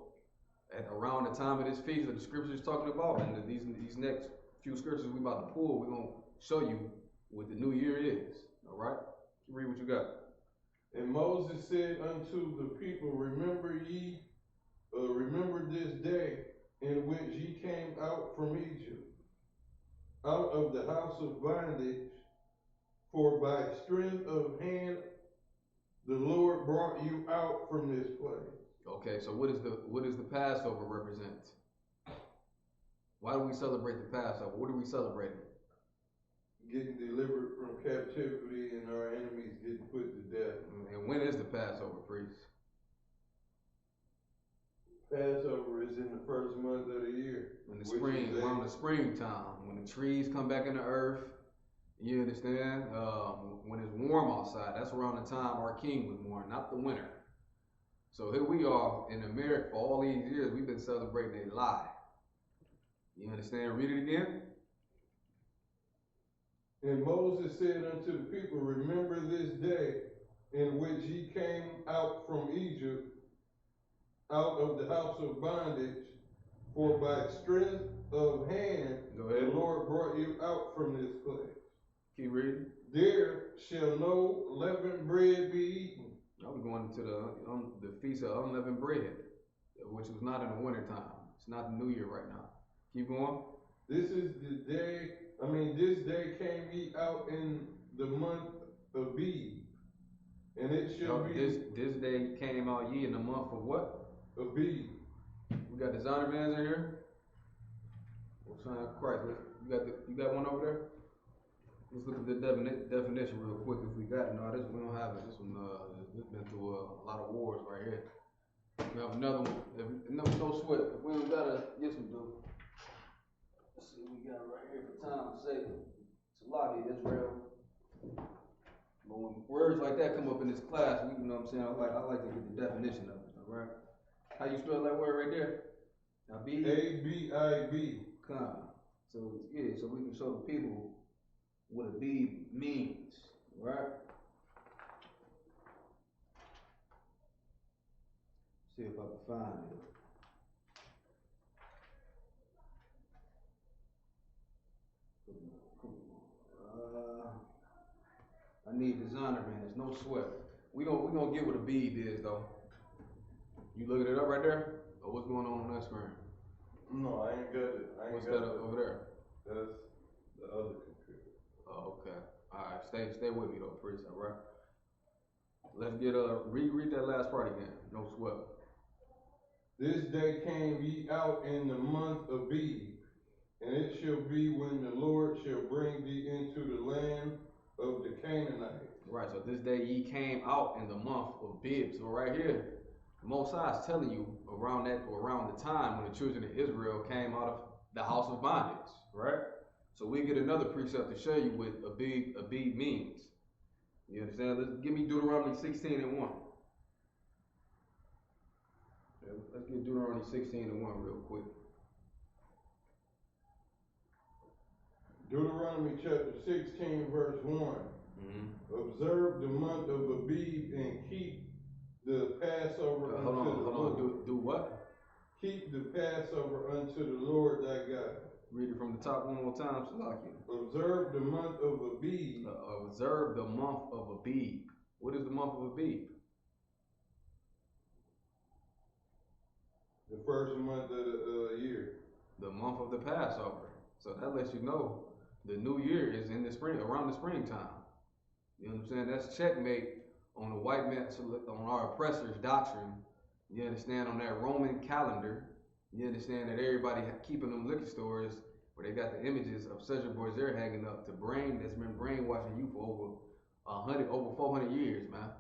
at around the time of this feast that the scripture is talking about, and these next few scriptures we about to pull, we're gonna show you what the new year is. All right? Read what you got. And Moses said unto the people, remember this day in which ye came out from Egypt, out of the house of bondage, for by strength of hand the Lord brought you out from this place. Okay, so what does the Passover represent? Why do we celebrate the Passover? What are we celebrating? Getting delivered from captivity and our enemies getting put to death. And when is the Passover, priest? Passover is in the first month of the year. In the spring, around the springtime, when the trees come back in the earth, you understand? When it's warm outside, that's around the time our king was born, not the winter. So here we are in America for all these years, we've been celebrating a lie. You understand? Read it again. And Moses said unto the people, remember this day in which ye came out from Egypt, out of the house of bondage, for by strength of hand the Lord brought you out from this place. Keep reading. There shall no leavened bread be eaten. I was going to the feast of unleavened bread, which was not in the winter time. It's not the new year right now. Keep going. This day came ye out in the month of Abib, and it shall be. This day came out ye in the month of what? Abib. We got designer vans in here. What sign of Christ? You got one over there? Let's look at the definition real quick if we got it. No, we don't have it. This one, it's been through a lot of wars right here. We have another one. No sweat. If we don't got it, yes we do. Let's see what we got right here for time's sake. Salakia, Israel. But when words like that come up in this class, you know what I'm saying? I like to get the definition of it, all right? How you spell that word right there? Abib? A-B-I-B. So, yeah, so we can show the people what Abib means, right? See if I can find it. I need designer, man. There's no sweat. We gonna get what Abib is though. You looking it up right there? Or what's going on that screen? No, I ain't got it. What's that over there? That's the other computer. Oh, okay. All right, stay with me though, priest. All right. Let's get read that last part again. No sweat. This day came ye out in the month of Abib, and it shall be when the Lord shall bring thee into the land of the Canaanites. Right. So this day ye came out in the month of Abib. So right here, the Most High is telling you around the time when the children of Israel came out of the house of bondage, right? So we get another precept to show you what Abib means. You understand? Give me Deuteronomy 16:1. Let's get Deuteronomy 16:1 real quick. Deuteronomy chapter 16, verse 1. Observe the month of Abib and keep the Passover unto the Lord. Do what? Keep the Passover unto the Lord thy God. Read it from the top one more time, Salakia. Observe the month of Abib. Observe the month of Abib. What is the month of Abib? The first month of the year. The month of the Passover. So that lets you know the new year is in the spring, around the springtime. You know what I'm saying? That's checkmate on the white man, on our oppressors' doctrine. You understand? On that Roman calendar. You understand that everybody keeping them liquor stores where they got the images of Cedric Borzer hanging up to brain that's been brainwashing you for over 400 years, man.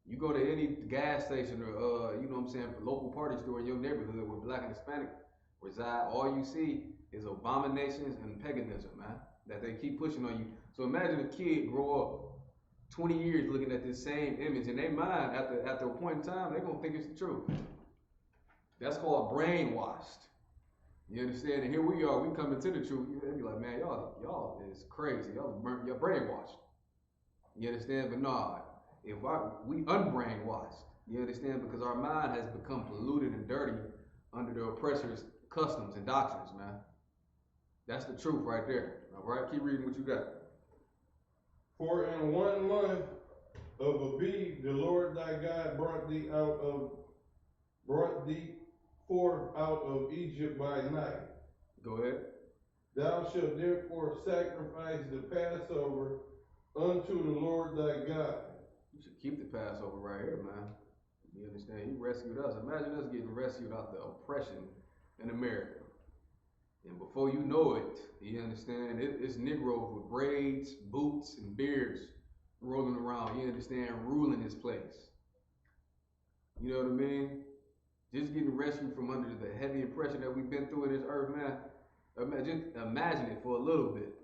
You go to any gas station or you know what I'm saying, local party store in your neighborhood where Black and Hispanic reside, all you see is abominations and paganism, man, that they keep pushing on you. So imagine a kid grow up 20 years looking at this same image in their mind. After a point in time, they're gonna think it's the truth. That's called brainwashed. You understand? And here we are, we coming to the truth. They be like, man, y'all is crazy. Y'all brainwashed. You understand? But nah, we unbrainwashed. You understand? Because our mind has become polluted and dirty under the oppressor's customs and doctrines, man. That's the truth right there. All right, keep reading what you got. For in 1 month of Abib, the Lord thy God brought thee forth out of Egypt by night. Go ahead. Thou shalt therefore sacrifice the Passover unto the Lord thy God. You should keep the Passover right here, man. You understand? He rescued us. Imagine us getting rescued out the oppression in America. And before you know it, you understand, it's Negroes with braids, boots, and beards rolling around, you understand, ruling this place. You know what I mean? Just getting rescued from under the heavy oppression that we've been through in this earth, man. Imagine it for a little bit.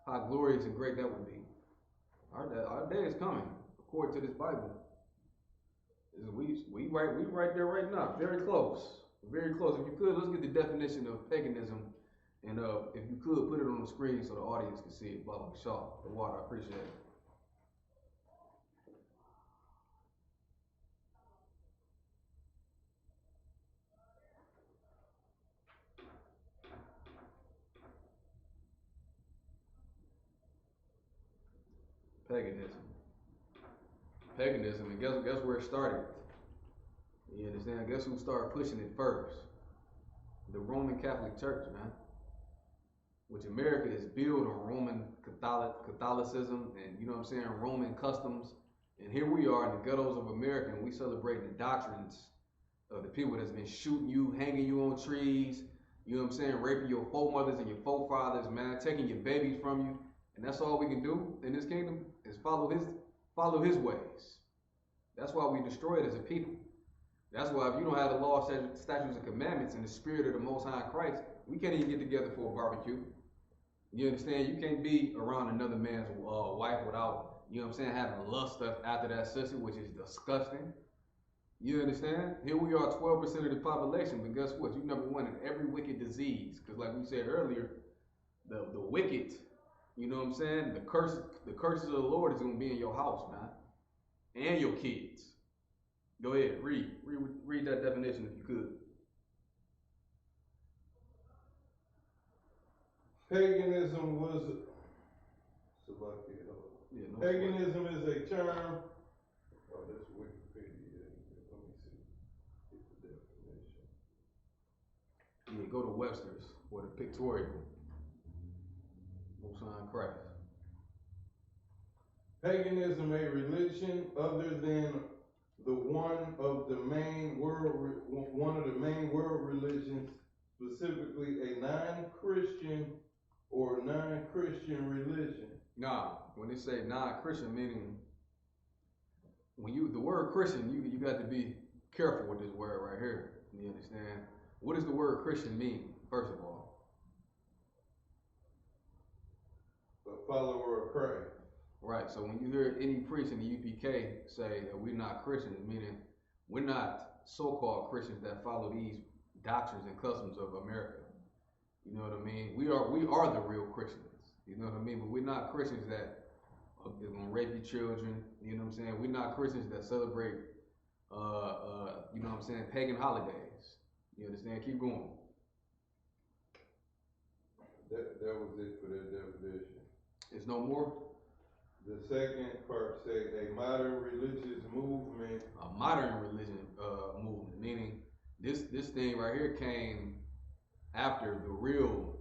How glorious and great that would be. Our day is coming, according to this Bible. We right there right now, very close. Very close. If you could, let's get the definition of paganism, and if you could, put it on the screen so the audience can see it. Baba Shaw, the water, I appreciate it. Paganism, and guess where it started? You understand? Guess who started pushing it first? The Roman Catholic Church, man. Which America is built on Roman Catholicism and, you know what I'm saying, Roman customs. And here we are in the ghettos of America, and we celebrating the doctrines of the people that's been shooting you, hanging you on trees, you know what I'm saying, raping your foremothers and your forefathers, man, taking your babies from you. And that's all we can do in this kingdom is follow his ways. That's why we destroy it as a people. That's why if you don't have the law, statutes, and commandments and the spirit of the Most High Christ, we can't even get together for a barbecue. You understand? You can't be around another man's wife without, you know what I'm saying, having lust after that sister, which is disgusting. You understand? Here we are, 12% of the population, but guess what? You're number one in every wicked disease. Because like we said earlier, the wicked, you know what I'm saying? The curses of the Lord is going to be in your house, man. And your kids. Go ahead, read that definition if you could. Paganism was paganism is a term. Oh, that's Wikipedia. Let me see. Get the definition. Yeah, go to Webster's or the Pictorial. Most High Christ. Paganism, a religion other than the one of the main world religions, specifically a non-Christian or non-Christian religion. Nah, when they say non-Christian, meaning when the word Christian, you got to be careful with this word right here. You understand? What does the word Christian mean, first of all? A follower of Christ. Right, so when you hear any priest in the UPK say that we're not Christians, meaning we're not so-called Christians that follow these doctrines and customs of America. You know what I mean? We are the real Christians. You know what I mean? But we're not Christians that are gonna rape your children. You know what I'm saying? We're not Christians that celebrate, you know what I'm saying, pagan holidays. You understand? Keep going. That was it for that definition. There's no more? The second part say a modern religious movement. A modern religion movement, meaning this thing right here came after the real,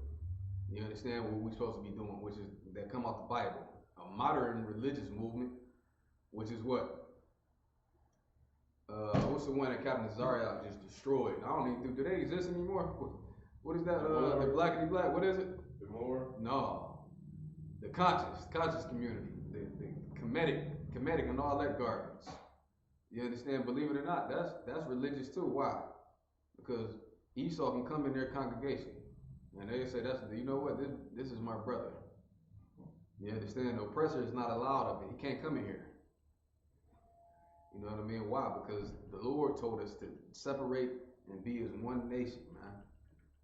you understand, what we're supposed to be doing, which is that come out the Bible. A modern religious movement, which is what? What's the one that Captain Zarya just destroyed? I don't even think, do they exist anymore? What is that? The blackity black. What is it? The more? No. The conscious community. The Kemetic and all that garbage. You understand? Believe it or not, that's religious too. Why? Because Esau can come in their congregation and they say, you know what, this is my brother. You understand? The oppressor is not allowed of it. He can't come in here. You know what I mean? Why? Because the Lord told us to separate and be as one nation, man.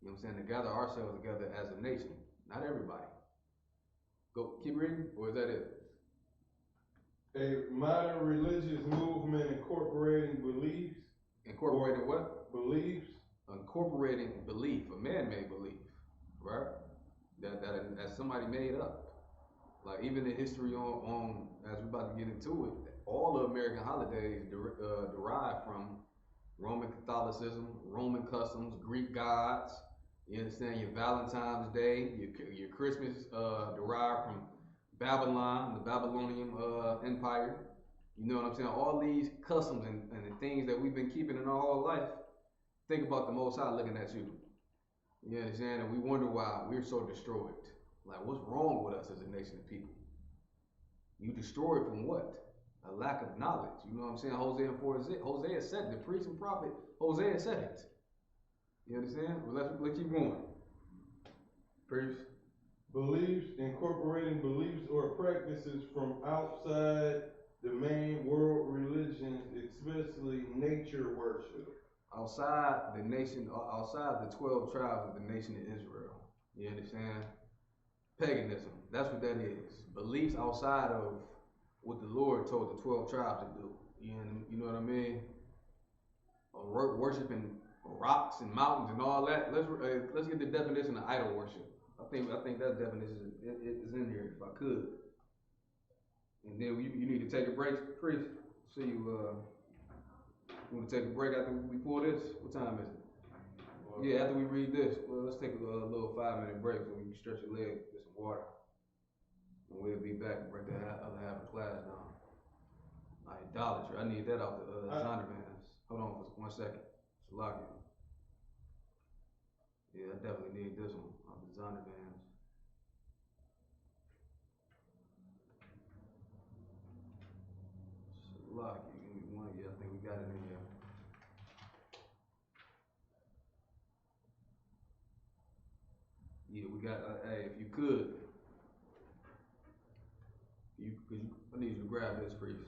You know what I'm saying? To gather ourselves together as a nation. Not everybody. Go, keep reading, or is that it? A modern religious movement incorporating beliefs. Incorporating what? Beliefs. Incorporating belief, a man-made belief, right? That somebody made up. Like even the history on as we're about to get into it, all the American holidays derive from Roman Catholicism, Roman customs, Greek gods. You understand? Your Valentine's Day, your Christmas derived from Babylon, the Babylonian Empire. You know what I'm saying? All these customs and the things that we've been keeping in our whole life. Think about the Most High looking at you. You understand? And we wonder why we're so destroyed. Like, what's wrong with us as a nation of people? You destroyed from what? A lack of knowledge. You know what I'm saying? Hosea said it. The priest and prophet, Hosea said it. You understand? Well, let's keep going. Priest. Beliefs, incorporating beliefs or practices from outside the main world religions, especially nature worship. Outside the nation, outside the 12 tribes of the nation of Israel. You understand? Paganism. That's what that is. Beliefs outside of what the Lord told the 12 tribes to do. You know what I mean? Worshiping rocks and mountains and all that. Let's get the definition of idol worship. I think that definition is in here if I could. And then you need to take a break, priest. See you. You want to take a break after we pull this? What time is it? Yeah, after we read this. Well, let's take a little 5-minute break so we can stretch your leg, get some water. And we'll be back and break the other half of class down. Idolatry. I need that out the Zondervan's. Hold on for 1 second. Salaki. Yeah, I definitely need this one out the Zondervan's. Salaki. Give me one. Yeah, I think we got it in here. Yeah, we got, hey, if you could, I need you to grab this, priest.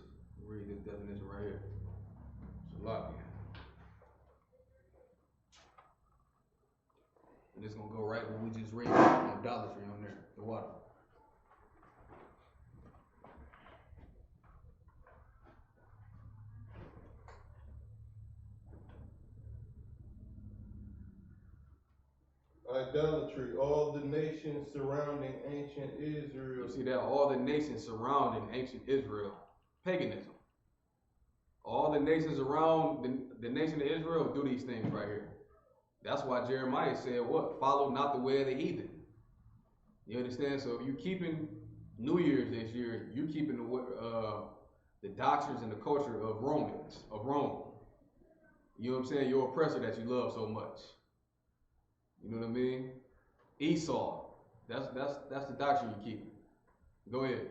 Read this definition right here. Salaki. And it's gonna go right when we just read idolatry on there, the water. Idolatry, all the nations surrounding ancient Israel. You see that? All the nations surrounding ancient Israel. Paganism. All the nations around the nation of Israel do these things right here. That's why Jeremiah said what? Follow not the way of the heathen. You understand? So if you're keeping New Year's this year, you're keeping the doctrines and the culture of Rome. You know what I'm saying? Your oppressor that you love so much. You know what I mean? Esau. That's the doctrine you keep. Go ahead.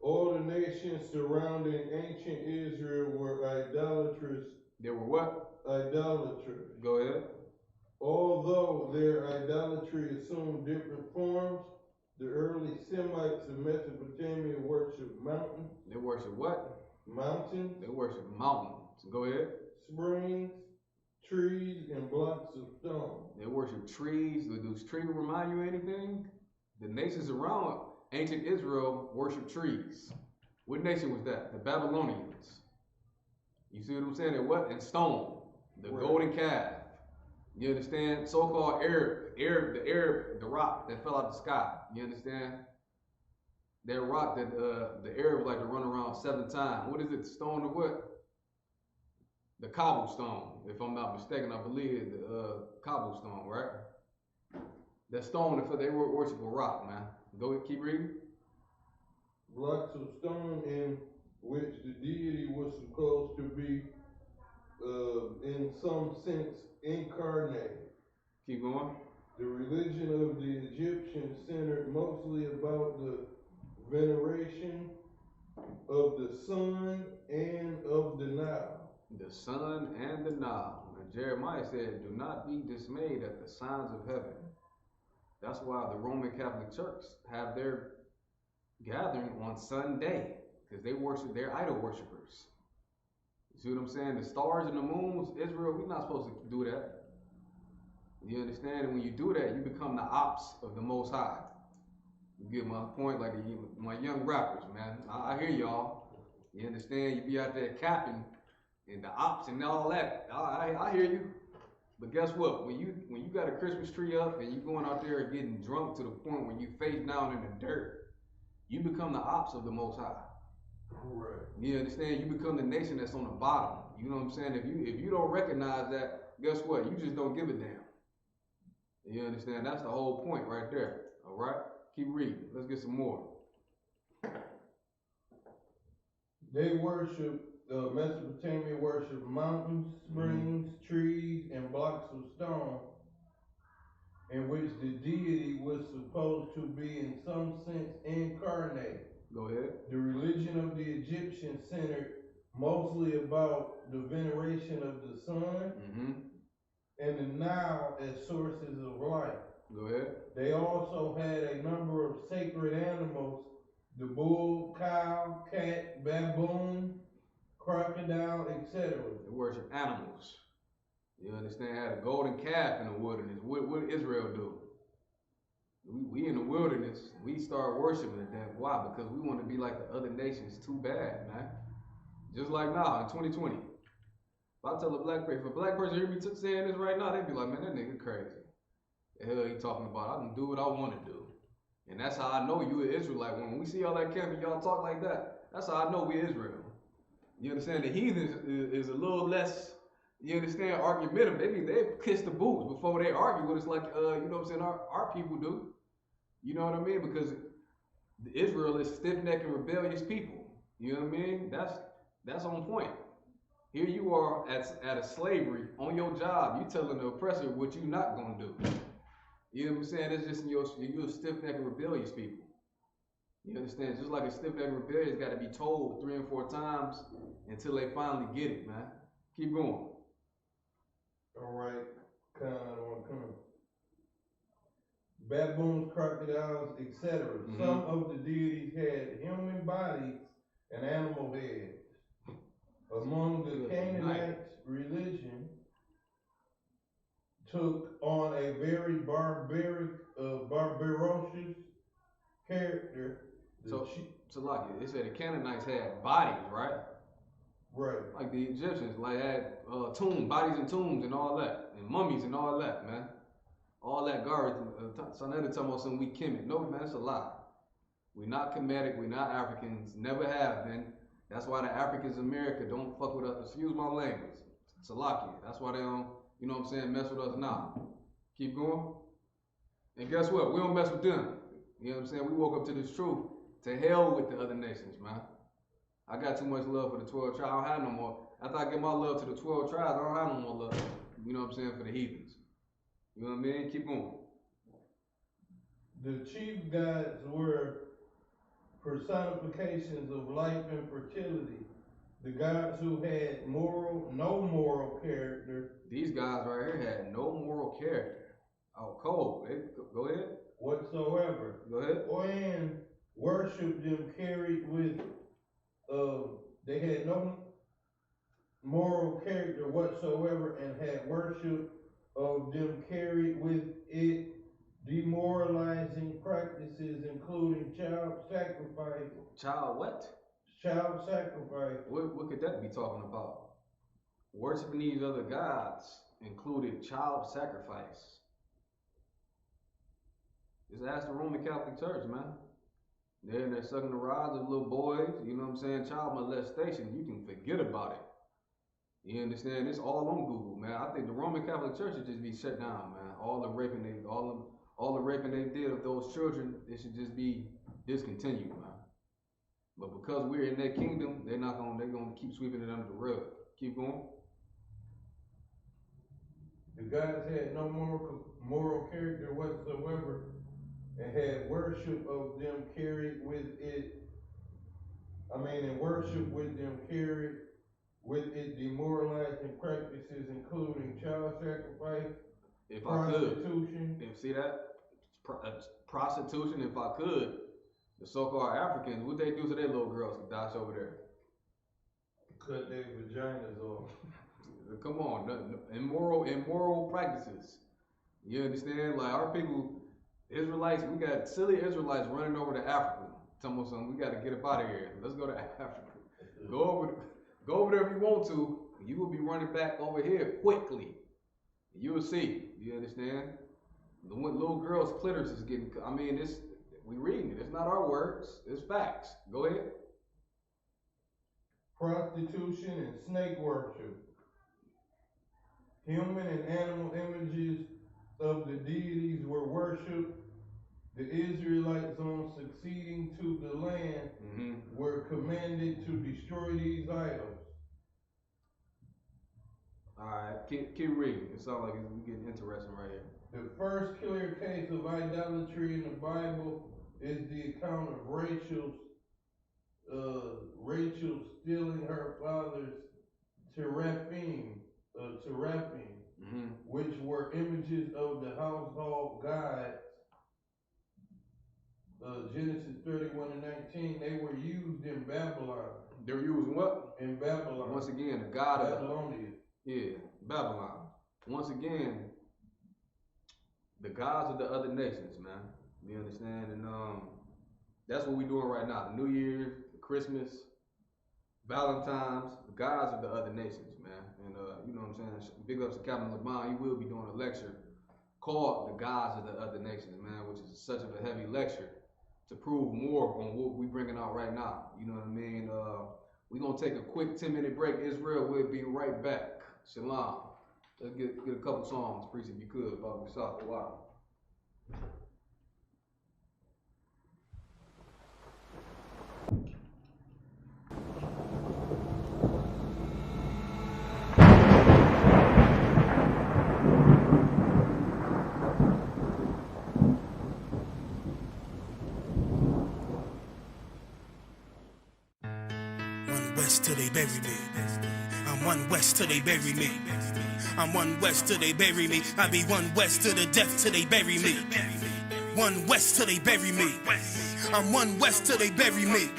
All the nations surrounding ancient Israel were idolatrous. They were what? Idolatrous. Go ahead. Although their idolatry assumed different forms, the early Semites of Mesopotamia worshiped mountains. They worship what? Mountains. They worship mountains. Go ahead. Springs, trees, and blocks of stone. They worship trees. Do those trees remind you of anything? The nations around ancient Israel worship trees. What nation was that? The Babylonians. You see what I'm saying? And what? And stone. The golden calf. You understand? So-called the rock that fell out of the sky. You understand? That rock that the Arabs like to run around 7 times. What is it? The stone of what? The cobblestone. If I'm not mistaken, I believe the cobblestone, right? That stone, they worship a rock, man. Go ahead, keep reading. Blocks of stone in which the deity was supposed to be, in some sense, incarnate. Keep going. The religion of the Egyptians centered mostly about the veneration of the sun and of the Nile. The sun and the Nile. And Jeremiah said, do not be dismayed at the signs of heaven. That's why the Roman Catholic Church have their gathering on Sunday, because they worship their idol worshipers. You see what I'm saying? The stars and the moons, Israel, we're not supposed to do that. You understand? And when you do that, you become the ops of the Most High. You get my point? Like my young rappers, man. I hear y'all. You understand? You be out there capping and the ops and all that. I hear you. But guess what? When you got a Christmas tree up and you going out there getting drunk to the point when you face down in the dirt, you become the ops of the Most High. Right. You understand? You become the nation that's on the bottom. You know what I'm saying? If you don't recognize that, guess what? You just don't give a damn. You understand? That's the whole point right there. All right? Keep reading. Let's get some more. They worship, Mesopotamia worship mountains, springs, trees, and blocks of stone, in which the deity was supposed to be in some sense incarnate. Go ahead. The religion of the Egyptians centered mostly about the veneration of the sun and the Nile as sources of life. Go ahead. They also had a number of sacred animals: the bull, cow, cat, baboon, crocodile, etc. They worship animals. You understand? Had a golden calf in the wilderness. What did Israel do? We in the wilderness, we start worshiping that. Why? Because we want to be like the other nations. Too bad, man. Just like now in 2020. If I tell a black person, if a black person hear me saying this right now, they'd be like, man, that nigga crazy. The hell he talking about? I can do what I want to do. And that's how I know you an Israelite. When we see all that camp and y'all talk like that, that's how I know we Israel. You understand? The heathen is a little less, you understand, argumentative. They kiss the boots before they argue with us like, you know what I'm saying, our people do. You know what I mean? Because Israel is stiff-necked and rebellious people. You know what I mean? That's on point. Here you are at a slavery on your job. You telling the oppressor what you not gonna do. You know what I'm saying? It's just you're stiff-necked and rebellious people. You understand? Just like a stiff-necked and rebellious got to be told 3 and 4 times until they finally get it, man. Keep going. All right, kind of come. Baboons, crocodiles, etc. Some of the deities had human bodies and animal heads. Among the Canaanites, religion took on a very barbarous character. So like it said the Canaanites had bodies, right? Right. Like the Egyptians, like had bodies and tombs and all that, and mummies and all that, man. All that garbage. So now they're talking about some we Kemet. No, man, that's a lie. We're not Kemetic. We're not Africans. Never have been. That's why the Africans in America don't fuck with us. Excuse my language. Salakia. That's why they don't, you know what I'm saying, mess with us now. Keep going. And guess what? We don't mess with them. You know what I'm saying? We woke up to this truth. To hell with the other nations, man. I got too much love for the 12 tribes. I don't have no more. After I give my love to the 12 tribes, I don't have no more love, you know what I'm saying, for the heathens. You know what I mean? Keep going. The chief gods were personifications of life and fertility. The gods who had no moral character. These guys right here had no moral character. Oh, cold. Hey, go ahead. Whatsoever. Go ahead. And worship them carried with, they had no moral character whatsoever and had worship of them carried with it demoralizing practices, including child sacrifice. Child what? Child sacrifice. What could that be talking about? Worshiping these other gods included child sacrifice. Just ask the Roman Catholic Church, man. They're sucking the rods of little boys, you know what I'm saying? Child molestation, you can forget about it. You understand? It's all on Google, man. I think the Roman Catholic Church should just be shut down, man. All the raping they did of those children, it should just be discontinued, man. But because we're in their kingdom, they're gonna keep sweeping it under the rug. Keep going. The guys had no moral character whatsoever and had worship of them carried with it. And worship with them carried with it demoralizing practices, including child sacrifice, prostitution. See that? Prostitution, if I could. The so-called Africans, what they do to their little girls, Dash over there? Cut their vaginas off. Come on, immoral practices. You understand? Like our people, Israelites, we got silly Israelites running over to Africa. Tell us something, we got to get up out of here. Let's go to Africa. Go over there if you want to. You will be running back over here quickly. You will see. You understand? The little girl's clitoris is getting. We reading it. It's not our words. It's facts. Go ahead. Prostitution and snake worship. Human and animal images of the deities were worshipped. The Israelites, on succeeding to the land, were commanded to destroy these idols. All right, keep reading. It sounds like it's getting interesting right here. The first clear case of idolatry in the Bible is the account of Rachel stealing her father's teraphim, which were images of the household gods. Genesis 31 and 19, they were used in Babylon. They were used what? In Babylon. Once again, the god of Babylonia. Babylon. Once again, the gods of the other nations, man. You understand? And that's what we're doing right now. New Year's, Christmas, Valentine's, the gods of the other nations, man. And you know what I'm saying? Big ups to Captain LeBron. He will be doing a lecture called The Gods of the Other Nations, man, which is such of a heavy lecture to prove more on what we're bringing out right now. You know what I mean? We're going to take a quick 10-minute break. Israel will be right back. Shalom. Let's get a couple songs, Priest, if you could, about the South of Wild. West till they bury me. I'm one West till they bury me. I'm one West till they bury me. I be one West to the death till they bury me. One West till they bury me. I'm one West till they bury me.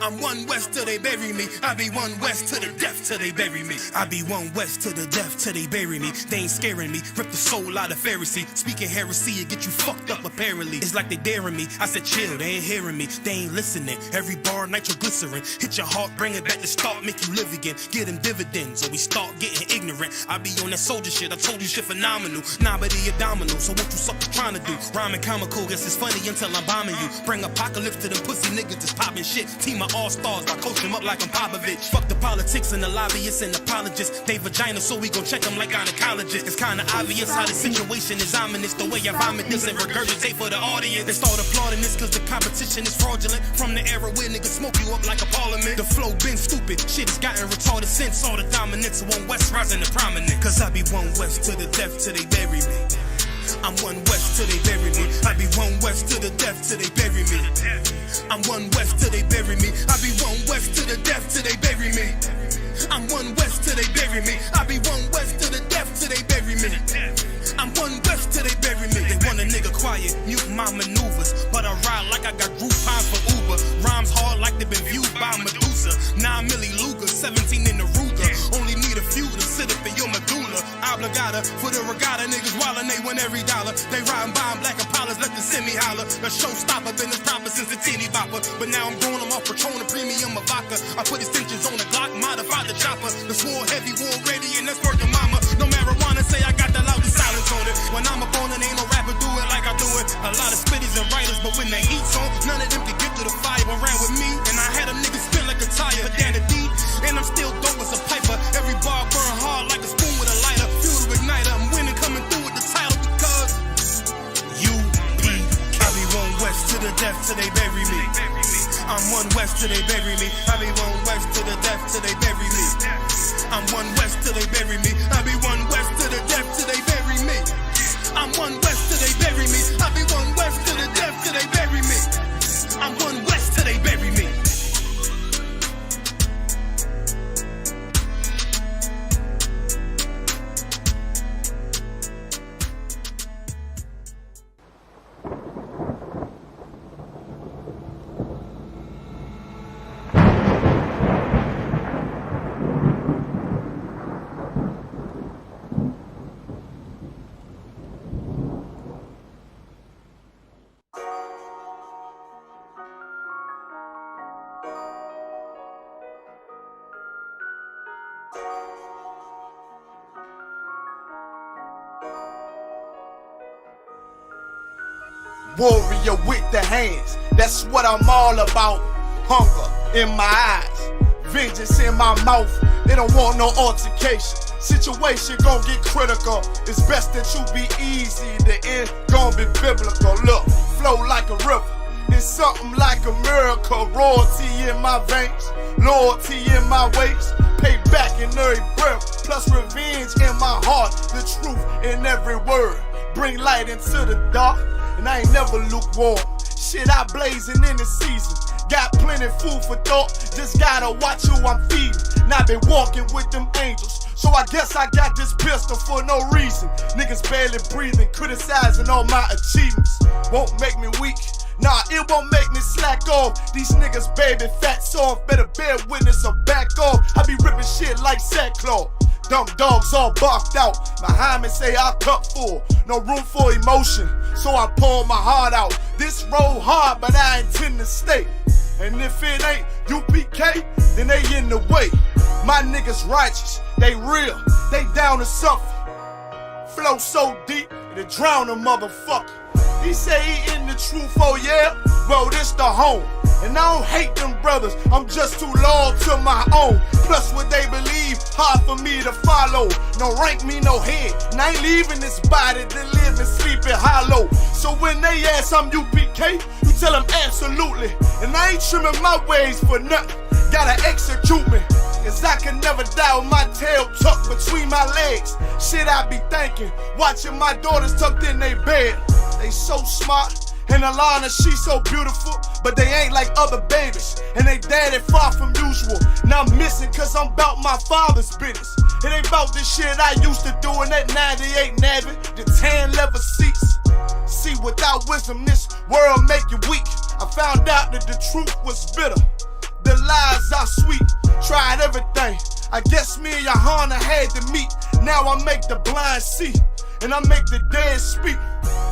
I'm one West till they bury me. I be one West to the death till they bury me. I be one West to the death till they bury me. They ain't scaring me. Rip the soul out of Pharisee. Speaking heresy, it get you fucked up apparently. It's like they daring me. I said chill, they ain't hearing me. They ain't listening. Every bar nitroglycerin. Hit your heart, bring it back to start, make you live again. Get them dividends or we start getting ignorant. I be on that soldier shit. I told you shit phenomenal. Nah, but he abdominal. So what you suckers trying to do? Rhyming comical, guess it's funny until I'm bombing you. Bring apocalypse to them pussy niggas that's popping shit. Team of all-stars, I coach them up like I'm Popovich. Fuck the politics and the lobbyists and apologists. They vagina, so we gon' check them like gynecologists. It's kinda obvious how the situation is ominous. The way I vomit this and regurgitate for the audience. They start applauding this cause the competition is fraudulent. From the era where niggas smoke you up like a parliament. The flow been stupid, shit has gotten retarded since. All the dominance of one West rising to prominent. Cause I be one West to the death till they bury me. I'm one West till they bury me. I be one West to the death till they bury me. I'm one West till they bury me. I be one West to the death till they bury me. I'm one West till they bury me. I be one West to the death till they bury me. I'm one West till they bury me. They want a nigga quiet, mute my maneuvers, but I ride like I got Groupon for Uber. Rhymes hard like they been viewed by Medusa. 9 milli Luger, 17 in the Ruger. Only need a few to sit up in your medulla. Obligata for the regatta, niggas wildin', they win every dollar. They riding by in black Impalas, let the semi holler. The showstopper, been as proper since the teeny bopper. But now I'm going them off Patron, a premium of vodka. I put extensions on the Glock, modify the chopper. The swore heavy, war ready, and that's working mama. No marijuana, say I got the loudest silence on it. When I'm up on it, ain't no rapper do it like I do it. A lot of spitties and writers, but when the heat's on, none of them can get to the fire. Ran with me, and I had them niggas spin like a tire. Bandana D, and I'm still dope as a piper. Every bar burn hard like a spoon with a lighter. Fuel to igniter, I'm winning, coming through with the title because UP. I be one West to the death till they bury me. I'm one West till they bury me. I be one West to the death till they bury me. I'm one west till they bury me. I be one west to the death till they bury me. I'm one west till they bury me. I be one west to the death till they bury me. I'm one west till they bury me. Warrior with the hands, that's what I'm all about. Hunger in my eyes, vengeance in my mouth. They don't want no altercation. Situation gon' get critical. It's best that you be easy. The end gon' be biblical. Look, flow like a river. It's something like a miracle. Royalty in my veins, loyalty in my ways. Payback in every breath, plus revenge in my heart. The truth in every word. Bring light into the dark. And I ain't never lukewarm. Shit, I blazing in the season. Got plenty food for thought. Just gotta watch who I'm feeding. And I been walking with them angels. So I guess I got this pistol for no reason. Niggas barely breathing, criticizing all my achievements. Won't make me weak. Nah, it won't make me slack off. These niggas baby fat soft. Better bear witness or back off. I be ripping shit like sackcloth. Dumb dogs all barked out. Behind me say I cup full. No room for emotion, so I pour my heart out. This road hard, but I intend to stay. And if it ain't UPK, then they in the way. My niggas righteous, they real, they down to suffer. Flow so deep, it'll drown a motherfucker. He say he in the truth, oh yeah? Well, this the home. And I don't hate them brothers, I'm just too loyal to my own. Plus what they believe, hard for me to follow. No rank me, no head, and I ain't leaving this body to live and sleep in hollow. So when they ask I'm UPK, you tell them absolutely. And I ain't trimming my ways for nothing, gotta execute me. Cause I can never die with my tail tucked between my legs. Shit I be thinking, watching my daughters tucked in their bed. They so smart, and Alana, she so beautiful, but they ain't like other babies, and they daddy far from usual. Now I'm missing cause I'm about my father's business. It ain't about this shit I used to do in that 98 Navy, the tan leather seats. See, without wisdom, this world make you weak. I found out that the truth was bitter, the lies are sweet. Tried everything, I guess me and Johanna had to meet. Now I make the blind see, and I make the dead speak.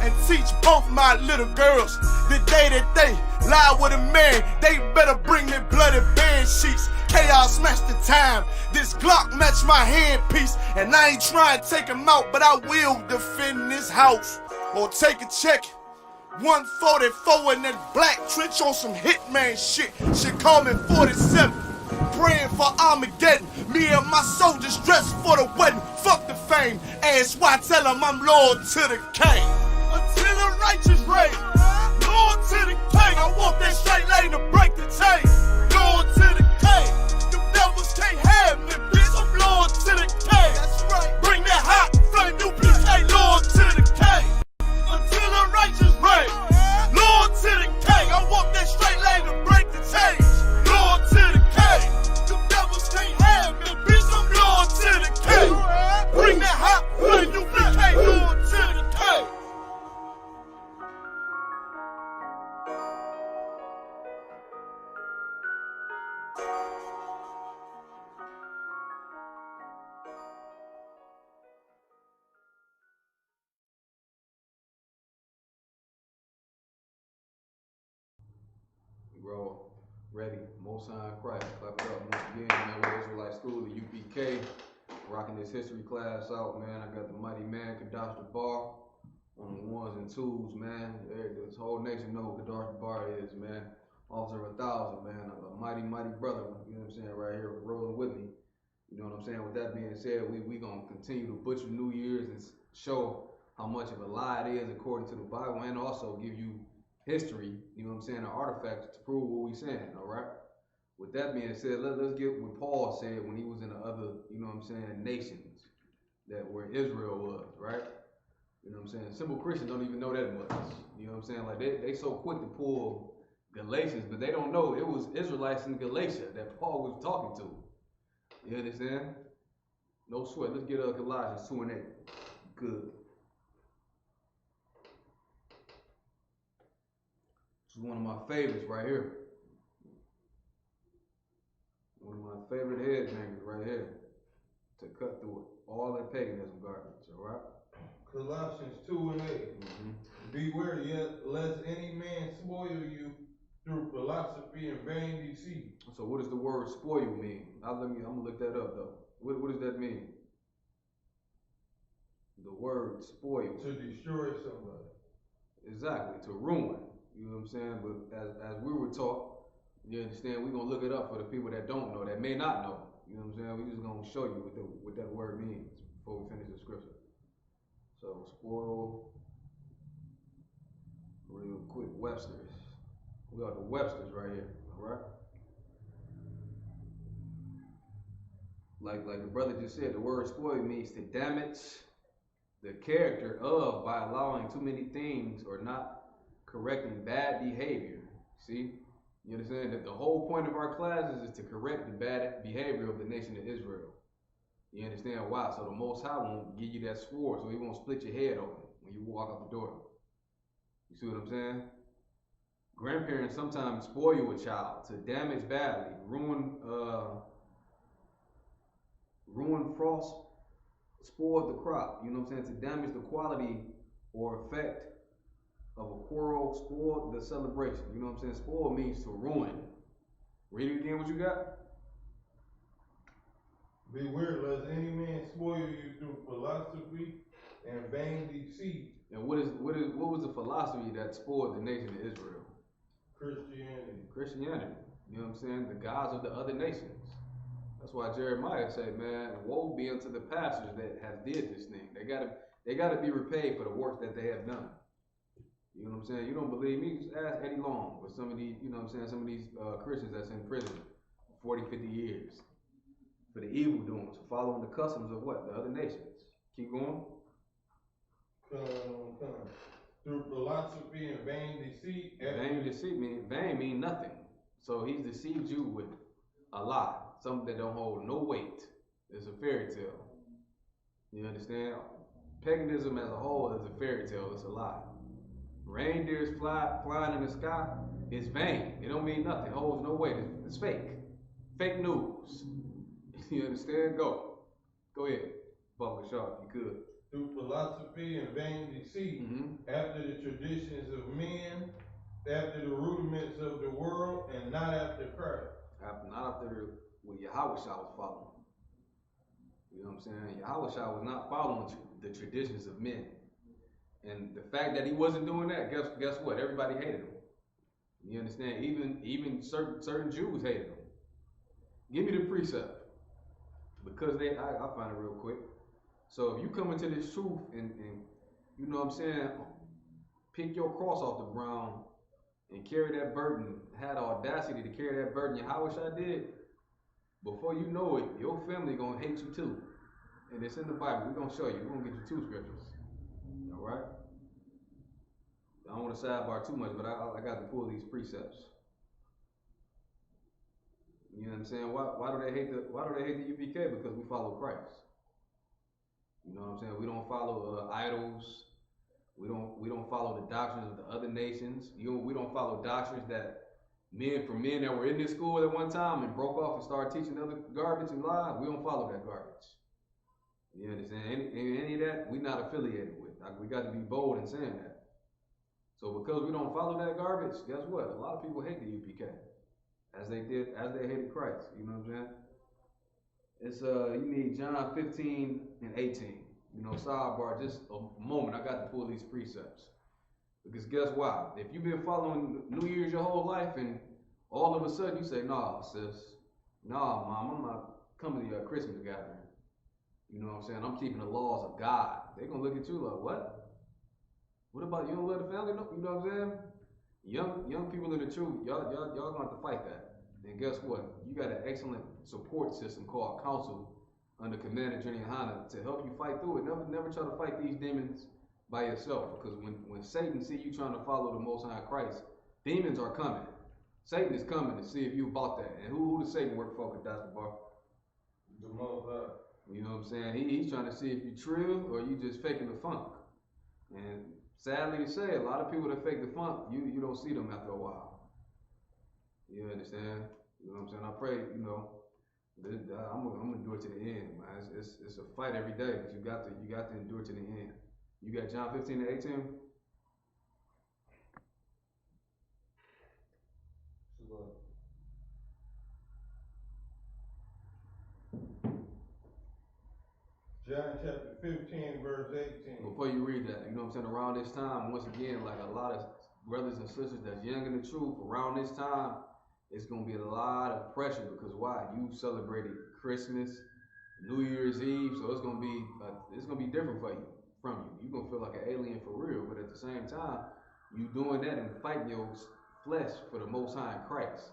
And teach both my little girls the day that they lie with a man, they better bring me bloody bed sheets. Chaos match the time, this Glock match my handpiece. And I ain't trying to take him out, but I will defend this house or take a check. 144 in that black trench on some hitman shit. Shit call me 47. Praying for Armageddon. Me and my soldiers dressed for the wedding. Fuck the fame. Ask why, tell them I'm loyal to the king. Until the righteous reign. Loyal to the king. I walk that straight lane to break the chain. Loyal to the king. Them devils can't have me, bitch. I'm loyal to the king. That's right. Bring that hot flame, UPK. Loyal to the king. Until the righteous reign. Loyal to the king. I walk that straight lane to break the chain. Loyal to the king. Them devils can't have me, bitch. I'm loyal to the king. Bring that hot flame, UPK. Loyal to the king. Bro, ready, Most High Christ, clap it up once again, man. We're Israelite School, the UPK, rocking this history class out, man. I got the mighty man, Kadash Bar, on the ones and twos, man. This whole nation know who Kadash Bar is, man. Officer of 1,000, man, a mighty, mighty brother, you know what I'm saying, right here, rolling with me. You know what I'm saying? With that being said, we gonna continue to butcher New Year's and show how much of a lie it is according to the Bible, and also give you history, you know what I'm saying, an artifact to prove what we saying, all right? with that being said, let's get what Paul said when he was in the other, you know what I'm saying, nations that where Israel was, right? You know what I'm saying? Simple Christians don't even know that much. You know what I'm saying? Like they so quick to pull Galatians, but they don't know it was Israelites in Galatia that Paul was talking to. You understand? No sweat. Let's get Colossians 2:8. Good. This is one of my favorites right here. One of my favorite headbangers right here. To cut through all that paganism garbage, all right? Colossians 2:8. Beware yet, lest any man spoil you through philosophy and vain deceit. So what does the word spoil mean? I'm gonna look that up though. What does that mean? The word spoil. To destroy somebody. Exactly, to ruin. You know what I'm saying? But as we were taught, you understand, we're gonna look it up for the people that don't know, that may not know. You know what I'm saying? We're just gonna show you what that word means before we finish the scripture. So spoil, real quick, Webster's. We got the Webster's right here, all right? Like the brother just said, the word spoil means to damage the character of by allowing too many things or not correcting bad behavior. See? You understand that the whole point of our classes is to correct the bad behavior of the nation of Israel. You understand why? So the Most High won't give you that sword, so he won't split your head open when you walk out the door. You see what I'm saying? Grandparents sometimes spoil a child to damage badly, ruin frost, spoil the crop. You know what I'm saying? To damage the quality or effect of a quarrel, spoil the celebration. You know what I'm saying? Spoil means to ruin. Read it again, what you got? Beware lest any man spoil you through philosophy and vain deceit. And what was the philosophy that spoiled the nation of Israel? Christianity. You know what I'm saying? The gods of the other nations. That's why Jeremiah said, man, woe be unto the pastors that have did this thing. They gotta be repaid for the work that they have done. You know what I'm saying? You don't believe me? Just ask Eddie Long or some of these, you know what I'm saying, some of these Christians that's in prison for 40, 50 years for the evil doings, for following the customs of what? The other nations. Keep going. Through philosophy and vain deceit. Vain mean nothing. So he's deceived you with a lie, something that don't hold no weight. It's a fairy tale. You understand? Paganism as a whole is a fairy tale. It's a lie. Reindeers flying in the sky is vain. It don't mean nothing. It holds no weight. It's fake. Fake news. You understand? Go ahead. Bubba Shaw, if you could. Through philosophy and vain deceit, after the traditions of men, after the rudiments of the world, and not after Christ. Not after what Yahweh Shah was following. You know what I'm saying? Yahweh Shah was not following the traditions of men. And the fact that he wasn't doing that, guess what? Everybody hated him. You understand? Even certain Jews hated him. Give me the precept. Because I'll find it real quick. So if you come into this truth and you know what I'm saying, pick your cross off the ground and carry that burden, had the audacity to carry that burden Yahweh Shah did, before you know it, your family gonna hate you too. And it's in the Bible. We're gonna show you. We're gonna get you 2 scriptures. All right? I don't want to sidebar too much, but I got to pull these precepts. You know what I'm saying? Why do they hate the UPK? Because we follow Christ. You know what I'm saying? We don't follow idols. We don't follow the doctrines of the other nations. We don't follow doctrines that men that were in this school at one time and broke off and started teaching other garbage and lies. We don't follow that garbage. You understand? Any of that, we're not affiliated with. Like, we got to be bold in saying that. So because we don't follow that garbage, guess what? A lot of people hate the UPK. As they hated Christ. You know what I'm saying? It's you need John 15 and 18. You know, sidebar, just a moment, I got to pull these precepts. Because guess what? If you've been following New Year's your whole life and all of a sudden you say, nah, sis, nah, mom, I'm not coming to your Christmas gathering. You know what I'm saying? I'm keeping the laws of God. They're going to look at you like, what? What about you don't let the family know? You know what I'm saying? Young people in the truth, y'all going to have to fight that. And guess what? You got an excellent support system called counsel under Commander Jenny Hanna to help you fight through it. Never try to fight these demons by yourself, because when Satan see you trying to follow the Most High Christ, demons are coming. Satan is coming to see if you about that. And who does Satan work for, Dr. Bar? The Most High. You know what I'm saying? He's trying to see if you trill or you just faking the funk. And sadly to say, a lot of people that fake the funk, you don't see them after a while. You understand? You know what I'm saying? I pray, you know, I'm gonna endure to the end, man. It's a fight every day, but you got to endure to the end. You got John 15:18. John chapter 15, verse 18. Before you read that, you know what I'm saying? Around this time, once again, like a lot of brothers and sisters that's young in the truth, around this time, it's gonna be a lot of pressure, because why? You celebrated Christmas, New Year's Eve, so it's gonna be different for you, from you. You're gonna feel like an alien for real, but at the same time, you doing that and fighting your flesh for the Most High in Christ.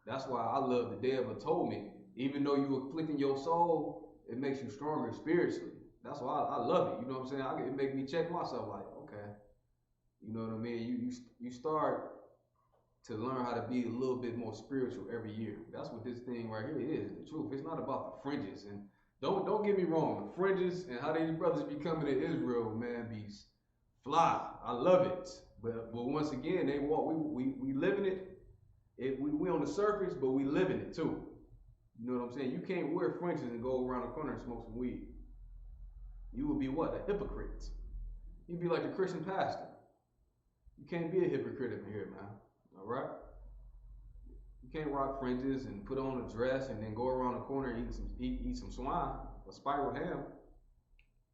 That's why I love the Day of Atonement. Even though you afflicting your soul, it makes you stronger spiritually. That's why I love it. You know what I'm saying? It make me check myself like, okay, you know what I mean? You start to learn how to be a little bit more spiritual every year. That's what this thing right here is, the truth. It's not about the fringes. And don't get me wrong, the fringes and how these brothers be coming to Israel, man, be fly. I love it. But once again, they walk. We living it. We on the surface, but we living it too. You know what I'm saying? You can't wear fringes and go around the corner and smoke some weed. You would be what? A hypocrite. You'd be like the Christian pastor. You can't be a hypocrite up here, man. All right? You can't rock fringes and put on a dress and then go around the corner and eat some swine or spiral ham.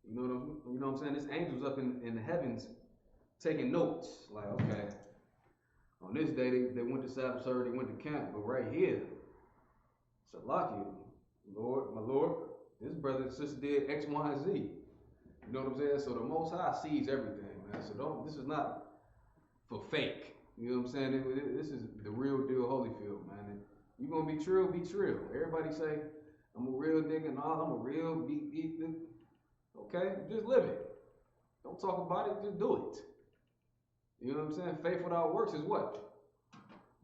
You know what I'm saying? This angel's up in the heavens taking notes. Like, okay, on this day they went to Sabbath service, they went to camp, but right here, Salakia, Lord, my Lord, this brother and sister did X, Y, and Z. You know what I'm saying? So the Most High sees everything, man. So this is not for fake. You know what I'm saying? This is the real deal Holyfield, man. And you gonna be true, be true. Everybody say, I'm a real nigga, and all, I'm a real beat. Okay? Just live it. Don't talk about it, just do it. You know what I'm saying? Faith without works is what?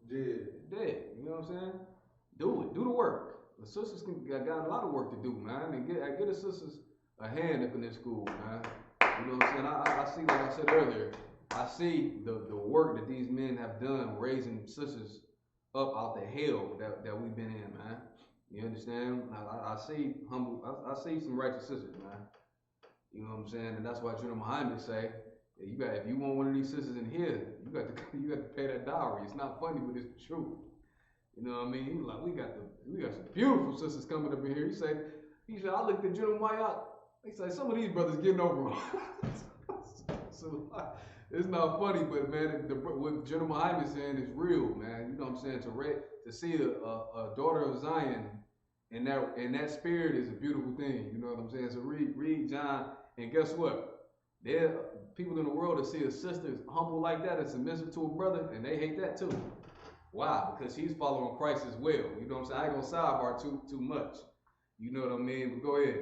Dead. You know what I'm saying? Do it. Do the work. The sisters got a lot of work to do, man. And get the sisters a hand up in this school, man. You know what I'm saying? I see, like I said earlier, I see the work that these men have done raising sisters up out the hell that we've been in, man. You understand? I see I see some righteous sisters, man. You know what I'm saying? And that's why General Muhammad say, if you want one of these sisters in here, you got to pay that dowry. It's not funny, but it's the truth. You know what I mean? He was like, we got some beautiful sisters coming up in here. He said, I looked at General Mayat. He said, some of these brothers getting over them. So it's not funny, but man, what General Muhammad is saying is real, man. You know what I'm saying? To see a daughter of Zion in that spirit is a beautiful thing. You know what I'm saying? So read John, and guess what? There are people in the world that see a sister humble like that and submissive to a brother, and they hate that too. Why? Because he's following Christ as well. You know what I'm saying? I ain't gonna sidebar too much. You know what I mean? But go ahead.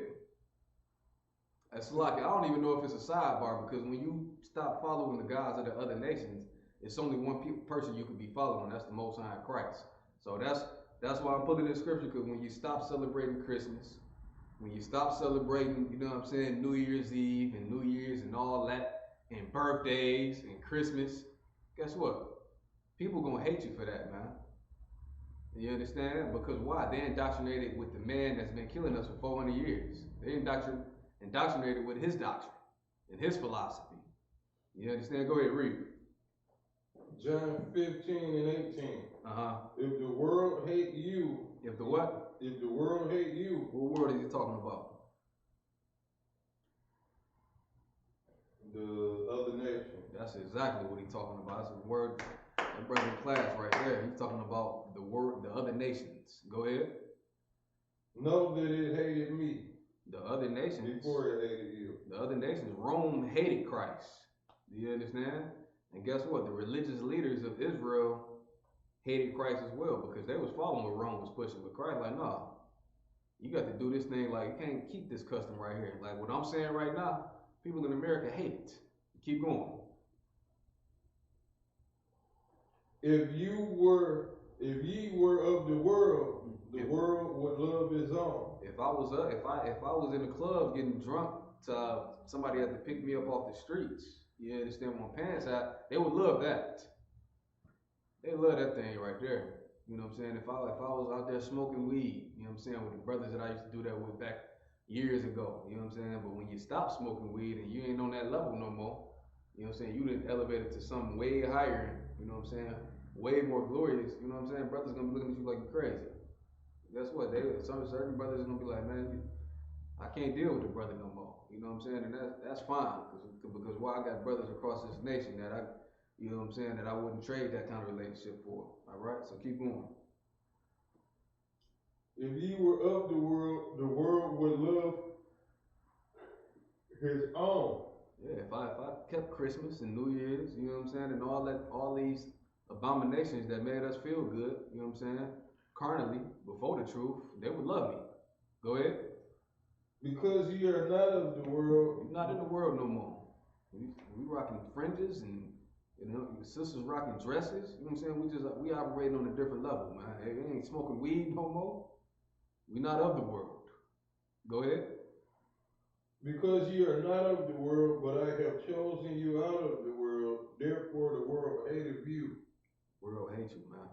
That's lucky. I don't even know if it's a sidebar, because when you stop following the gods of the other nations, it's only one person you could be following. That's the Most High Christ. So that's why I'm putting this scripture, because when you stop celebrating Christmas, when you stop celebrating, you know what I'm saying, New Year's Eve and New Year's and all that, and birthdays and Christmas, guess what? People gonna hate you for that, man. You understand? Because why? They indoctrinated with the man that's been killing us for 400 years. They indoctrinated with his doctrine and his philosophy. You understand? Go ahead, read. John 15 and 18. If the world hate you. If the what? If the world hate you. What world is he talking about? The other nation. That's exactly what he's talking about. That's a word, that brother in class right there. He's talking about the other nations. Go ahead. Know that it hated me. The other nations. Before it hated you. The other nations. Rome hated Christ. Do you understand? And guess what? The religious leaders of Israel hated Christ as well, because they was following what Rome was pushing. But Christ like, nah, you got to do this thing, like, you can't keep this custom right here. Like what I'm saying right now, people in America hate it. Keep going. If ye were of the world would love his own. If I was in the club getting drunk, somebody had to pick me up off the streets. You understand, with my pants out, they would love that. They love that thing right there. You know what I'm saying? If I was out there smoking weed, you know what I'm saying, with the brothers that I used to do that with back years ago, you know what I'm saying? But when you stop smoking weed and you ain't on that level no more, you know what I'm saying, you didn't elevate it to something way higher, you know what I'm saying, way more glorious, you know what I'm saying? Brothers gonna be looking at you like you're crazy. Guess what? Certain brothers are gonna be like, man, I can't deal with the brother no more. You know what I'm saying? And that's fine, because why I got brothers across this nation that you know what I'm saying, that I wouldn't trade that kind of relationship for. All right, so keep going. If ye were of the world would love his own. Yeah, if I kept Christmas and New Year's, you know what I'm saying, and all these abominations that made us feel good, you know what I'm saying, carnally, before the truth, they would love me. Go ahead. Because ye are not of the world. You're not in the world no more. We rocking fringes and, you know, sisters rocking dresses. You know what I'm saying? We operating on a different level, man. They ain't smoking weed no more. We not of the world. Go ahead. Because ye are not of the world, but I have chosen you out of the world. Therefore the world hated you. The world hates you, man.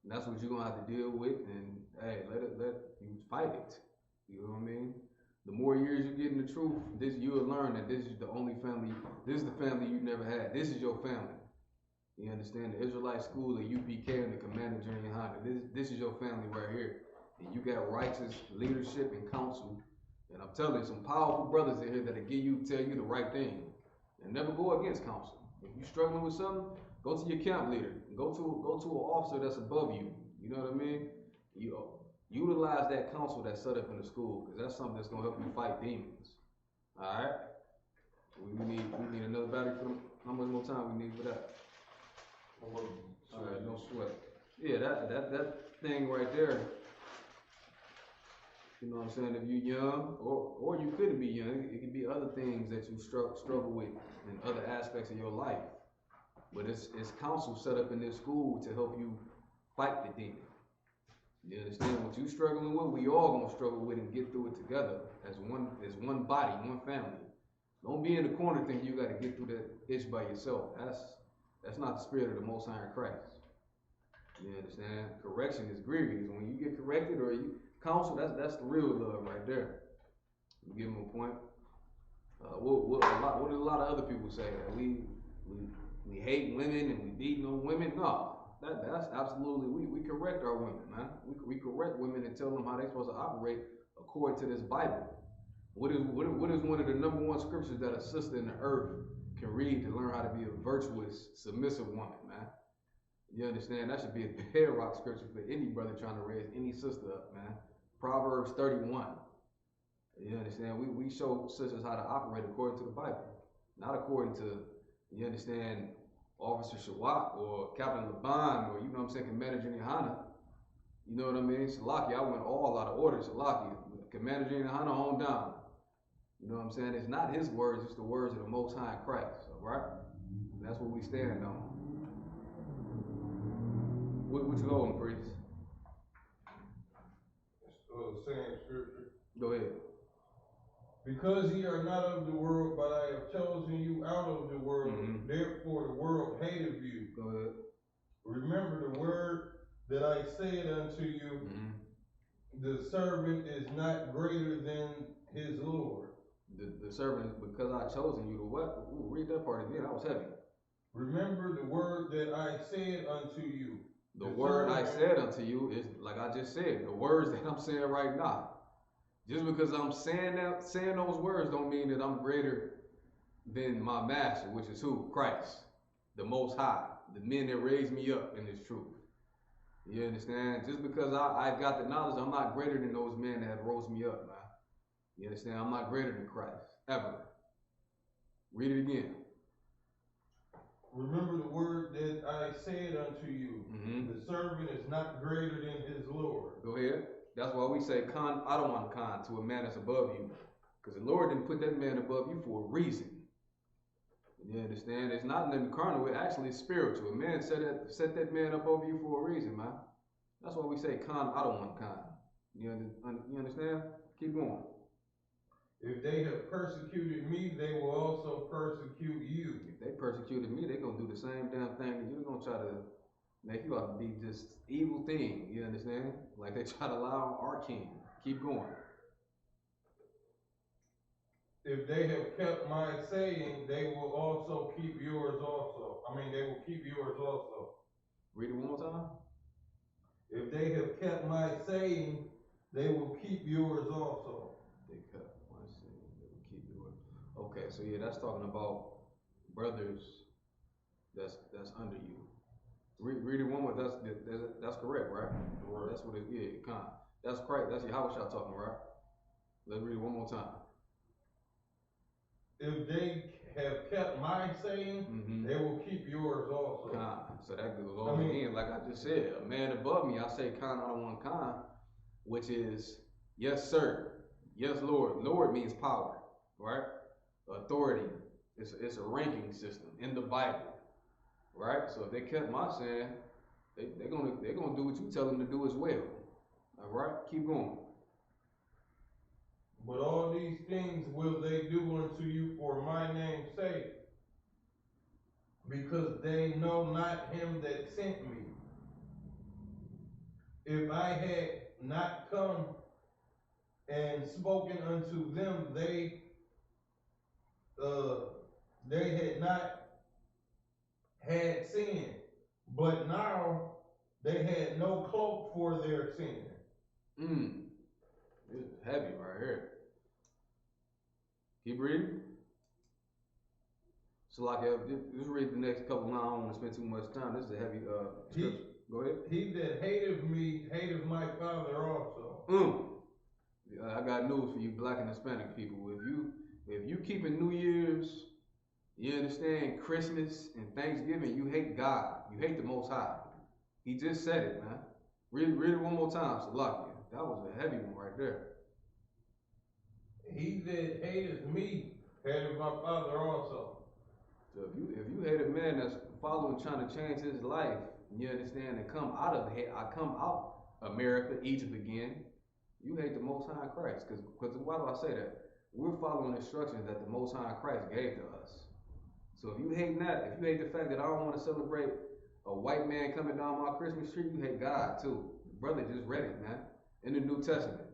And that's what you're gonna have to deal with. And hey, let you fight it. You know what I mean? The more years you get in the truth, you'll learn that this is the only family. This is the family you never had. This is your family. You understand? The Israelite school, the UPK, and the Commander Junior Honda. This is your family right here. And you got righteous leadership and counsel. And I'm telling you, some powerful brothers in here that'll tell you the right thing. And never go against counsel. If you're struggling with something, go to your camp leader. Go to an officer that's above you. You know what I mean? Utilize that counsel that's set up in the school, because that's something that's gonna help you fight demons. All right. We need another battery for them. How much more time we need for that? All right, no sweat. Yeah, that thing right there. You know what I'm saying? If you're young, or you couldn't be young, it could be other things that you struggle with in other aspects of your life. But it's counsel set up in this school to help you fight the demon. You understand? What you struggling with, we all gonna struggle with and get through it together as one body, one family. Don't be in the corner thinking you got to get through that itch by yourself. That's not the spirit of the Most High in Christ. You understand? Correction is grievous. When you get corrected or you counsel, that's the real love right there. You give them a point. What did a lot of other people say? That we hate women and we beating on women? No, that's absolutely, we correct our women, man. We correct women and tell them how they're supposed to operate according to this Bible. What is one of the number one scriptures that a sister in the earth can read to learn how to be a virtuous, submissive woman, man? You understand? That should be a bedrock scripture for any brother trying to raise any sister up, man. Proverbs 31. You understand? We show sisters how to operate according to the Bible, not according to, you understand, Officer Shawat or Captain Laban or, you know what I'm saying, Commander Junior Hana. You know what I mean? Shalaki, I went all out of order. Shalaki, Commander Junior Hana on down. You know what I'm saying? It's not his words, it's the words of the Most High in Christ, all right? And that's what we stand on. What you holding, priest? Same scripture. Go ahead. Because ye are not of the world, but I have chosen you out of the world, therefore the world hated you. Go ahead. Remember the word that I said unto you, the servant is not greater than his Lord. The servant is because I chosen you to what? Ooh, read that part again. That was heavy. Remember the word that I said unto you. The word I said unto you is, like I just said, the words that I'm saying right now. Just because I'm saying those words don't mean that I'm greater than my master, which is who? Christ, the Most High, the men that raised me up in this truth. You understand? Just because I got the knowledge, I'm not greater than those men that have rose me up, man. You understand? I'm not greater than Christ, ever. Read it again. Remember the word that I I said unto you, the servant is not greater than his Lord. Go ahead. That's why we say con adawan con to a man that's above you. Because the Lord didn't put that man above you for a reason. You understand? It's not in the carnal, it actually is spiritual. A man set that man up over you for a reason, man. That's why we say con adawan con. You understand? Keep going. If they have persecuted me, they will also persecute you. If they persecuted me, they're going to do the same damn thing that you're going to try to make you out to be just evil thing. You understand? Like they try to lie on our king. Keep going. If they have kept my saying, they will also keep yours also. They will keep yours also. Read it one more time. If they have kept my saying, they will keep yours also. They kept my saying, they will keep yours. Okay, so yeah, that's talking about brothers that's under you. Read it one more. That's correct, right? Right. That's what it is. That's correct. That's Yahushua talking, right? Let's read it one more time. If they have kept my saying, they will keep yours also. So that goes on again, like I just said, a man above me, I say I don't want which is yes, sir, yes, Lord. Lord means power, right? Authority. It's a ranking system in the Bible, right? So if they kept my saying, they're gonna do what you tell them to do as well. All right, keep going. But all these things will they do unto you for my name's sake, because they know not him that sent me. If I had not come and spoken unto them, they had not had sin, but now they had no cloak for their sin. It's heavy right here. Keep reading. So like, just read the next couple lines. I don't want to spend too much time. This is a heavy scripture. Go ahead. He that hateth me, hateth my Father also. I got news for you black and Hispanic people. If you keeping New Year's, you understand, Christmas and Thanksgiving, you hate God. You hate the Most High. He just said it, man. Read it one more time, Salakia. That was a heavy one right there. He that hateth me, hateth my Father also. So if you hate a man that's following, trying to change his life, you understand, and come out America, Egypt again, you hate the Most High Christ. Because why do I say that? We're following instructions that the Most High Christ gave to us. So if you hate that, if you hate the fact that I don't want to celebrate a white man coming down my Christmas tree, you hate God too. The brother just read it, man, in the New Testament.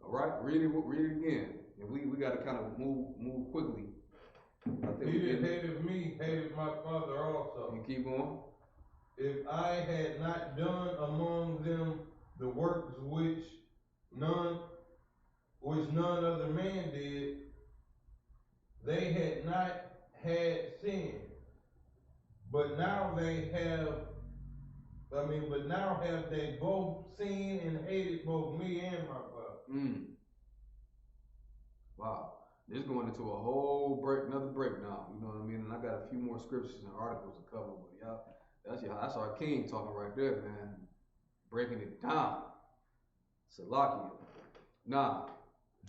All right, read it again, and we got to kind of move quickly. He that hated me, hated my Father also. You keep going. If I had not done among them the works which none other man did, they had not had sin. But now have they both seen and hated both me and my Father. Wow. This is going into a whole another breakdown. You know what I mean? And I got a few more scriptures and articles to cover, but that's our king talking right there, man. Breaking it down. Salakia. Now,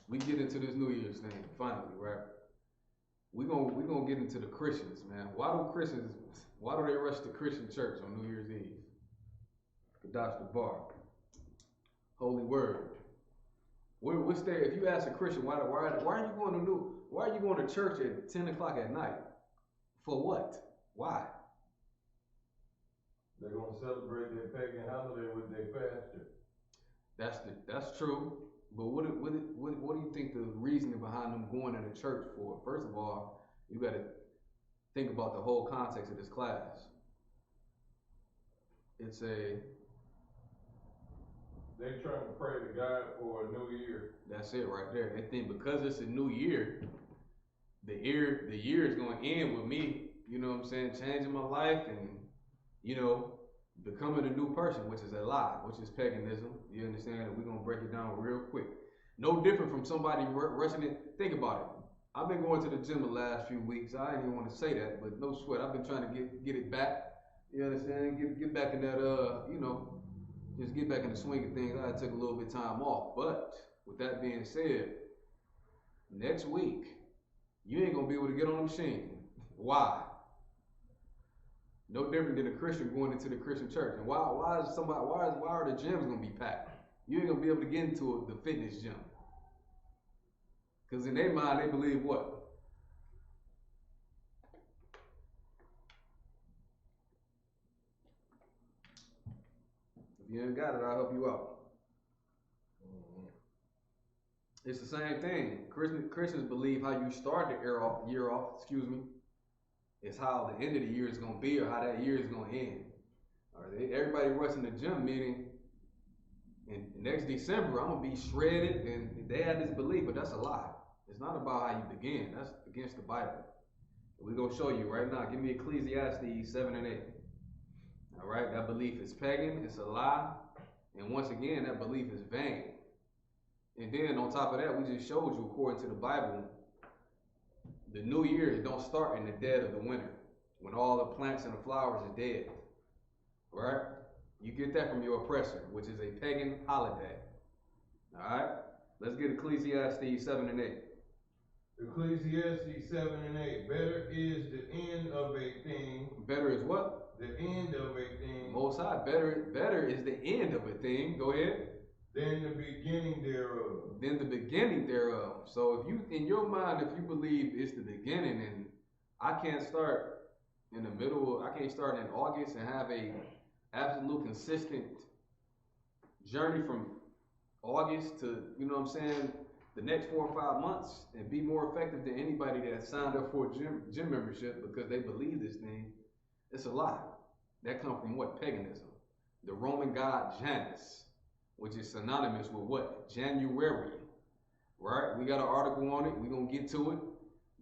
we get into this New Year's thing finally, right? We gonna get into the Christians, man. Why do they rush to Christian church on New Year's Eve? Kadash the bar. Holy word. What's there? If you ask a Christian, why are you going to church at 10 o'clock at night? For what? Why? They're gonna celebrate their pagan holiday with their pastor. That's true. But what do you think the reasoning behind them going to the church for? First of all, you got to think about the whole context of this class. They're trying to pray to God for a new year. That's it right there. They think because it's a new year, the year is going to end with me, you know what I'm saying, changing my life and, becoming a new person, which is a lie, which is paganism. You understand that we're going to break it down real quick. No different from somebody rushing it. Think about it. I've been going to the gym the last few weeks. I didn't even want to say that, but no sweat. I've been trying to get it back. You understand? Get back in that, just get back in the swing of things. I took a little bit of time off. But with that being said, next week, you ain't gonna be able to get on the machine. Why? No different than a Christian going into the Christian church. And why are the gyms gonna be packed? You ain't gonna be able to get into the fitness gym. Because in their mind, they believe what? If you ain't got it, I'll help you out. It's the same thing. Christians believe how you start the year off, is how the end of the year is gonna be or how that year is gonna end. Everybody rushing the gym meeting, and next December I'm gonna be shredded, and they have this belief, but that's a lie. It's not about how you begin. That's against the Bible. We're gonna show you right now. Give me Ecclesiastes 7 and 8. All right, that belief is pagan, it's a lie, and once again, that belief is vain. And then on top of that, we just showed you, according to the Bible, the new year don't start in the dead of the winter, when all the plants and the flowers are dead. Right? You get that from your oppressor, which is a pagan holiday. All right? Let's get Ecclesiastes 7 and 8. Ecclesiastes 7 and 8. Better is the end of a thing. Better is what? The end of a thing. Most High, better is the end of a thing. Go ahead. Than the beginning thereof. Than the beginning thereof. So if you, in your mind, if you believe it's the beginning, and I can't start in the middle, I can't start in August and have a absolute consistent journey from August to, you know what I'm saying, the next 4 or 5 months, and be more effective than anybody that signed up for a gym membership because they believe this thing. It's a lie. That comes from what? Paganism. The Roman god Janus, which is synonymous with what? January. Right? We got an article on it. We're going to get to it.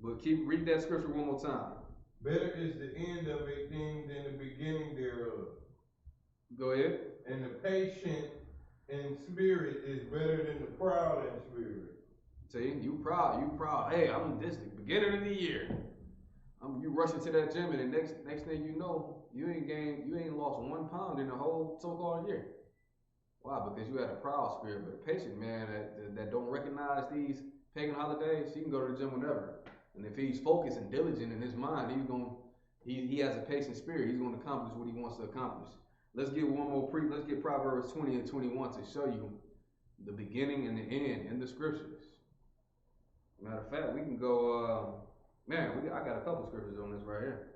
But read that scripture one more time. Better is the end of a thing than the beginning thereof. Go ahead. And the patient in spirit is better than the proud in spirit. See, you proud. Hey, I'm this the beginning of the year. You rushing to that gym, and the next thing you know, you ain't lost 1 pound in the whole so-called year. Why? Because you had a proud spirit. But a patient man that don't recognize these pagan holidays, he can go to the gym whenever. And if he's focused and diligent in his mind, he has a patient spirit. He's going to accomplish what he wants to accomplish. Let's get one more let's get Proverbs 20 and 21 to show you the beginning and the end in the scriptures. Matter of fact, we can go. I got a couple scriptures on this right here.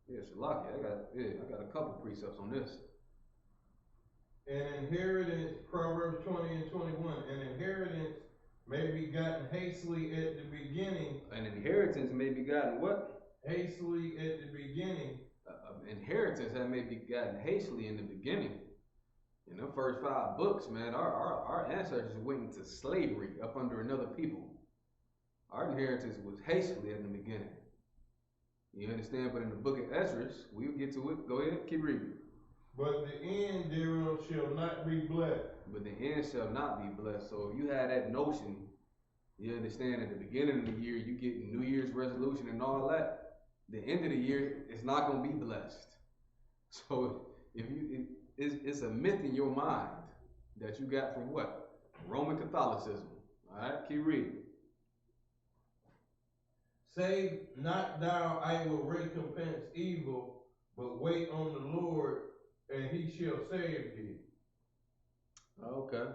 Yeah, Shalaki. I got a couple precepts on this. An inheritance, Proverbs 20 and 21. An inheritance may be gotten hastily at the beginning. An inheritance may be gotten what? Hastily at the beginning. Inheritance that may be gotten hastily in the beginning. In the first 5 books, man, our ancestors went into slavery up under another people. Our inheritance was hastily at the beginning. You understand? But in the book of Ezra, we'll get to it. Go ahead, keep reading. But the end thereof shall not be blessed. But the end shall not be blessed. So if you had that notion, you understand at the beginning of the year, you get New Year's resolution and all that. The end of the year, it's not going to be blessed. So it's a myth in your mind that you got from what? Roman Catholicism. All right, keep reading. Say not thou, I will recompense evil, but wait on the Lord, and he shall save thee. Okay.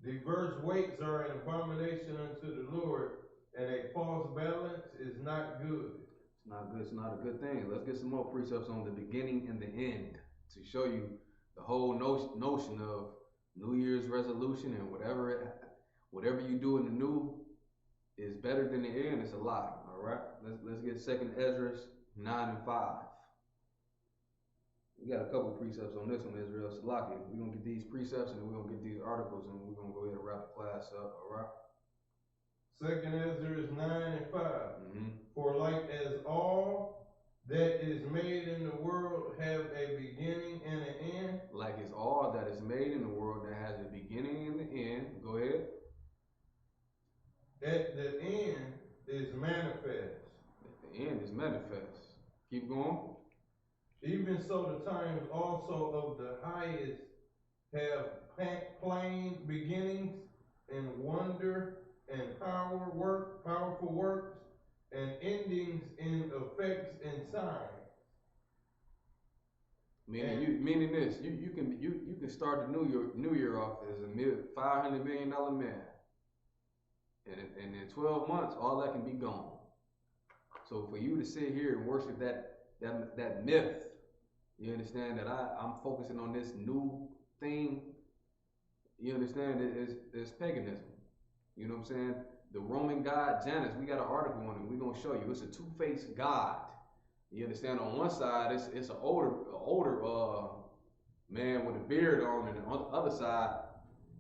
Diverse weights are an abomination unto the Lord, and a false balance is not good. It's not good. It's not a good thing. Let's get some more precepts on the beginning and the end to show you the whole notion of New Year's resolution and whatever you do in the new is better than the end. It's a lie. All right. Let's get 2 Ezra 9 and 5. We got a couple precepts on this one, Israel Salaki. We're going to get these precepts and then we're going to get these articles and we're going to go ahead and wrap the class up, all right? 2 Ezra 9 and 5. For like as all that is made in the world have a beginning and an end. Like as all that is made in the world that has a beginning and an end. Go ahead. At the end is manifest. At the end is manifest. Keep going. Even so, the times also of the highest have plain beginnings and wonder and powerful works, and endings in effects and signs. Meaning this, you can start the new year off as a $500 million man, and in 12 months, all that can be gone. So for you to sit here and worship that myth, you understand that I'm focusing on this new thing. You understand it's paganism. You know what I'm saying? The Roman god Janus, we got an article on it. We're gonna show you. It's a two-faced god. You understand? On one side, it's an older man with a beard on, and on the other side,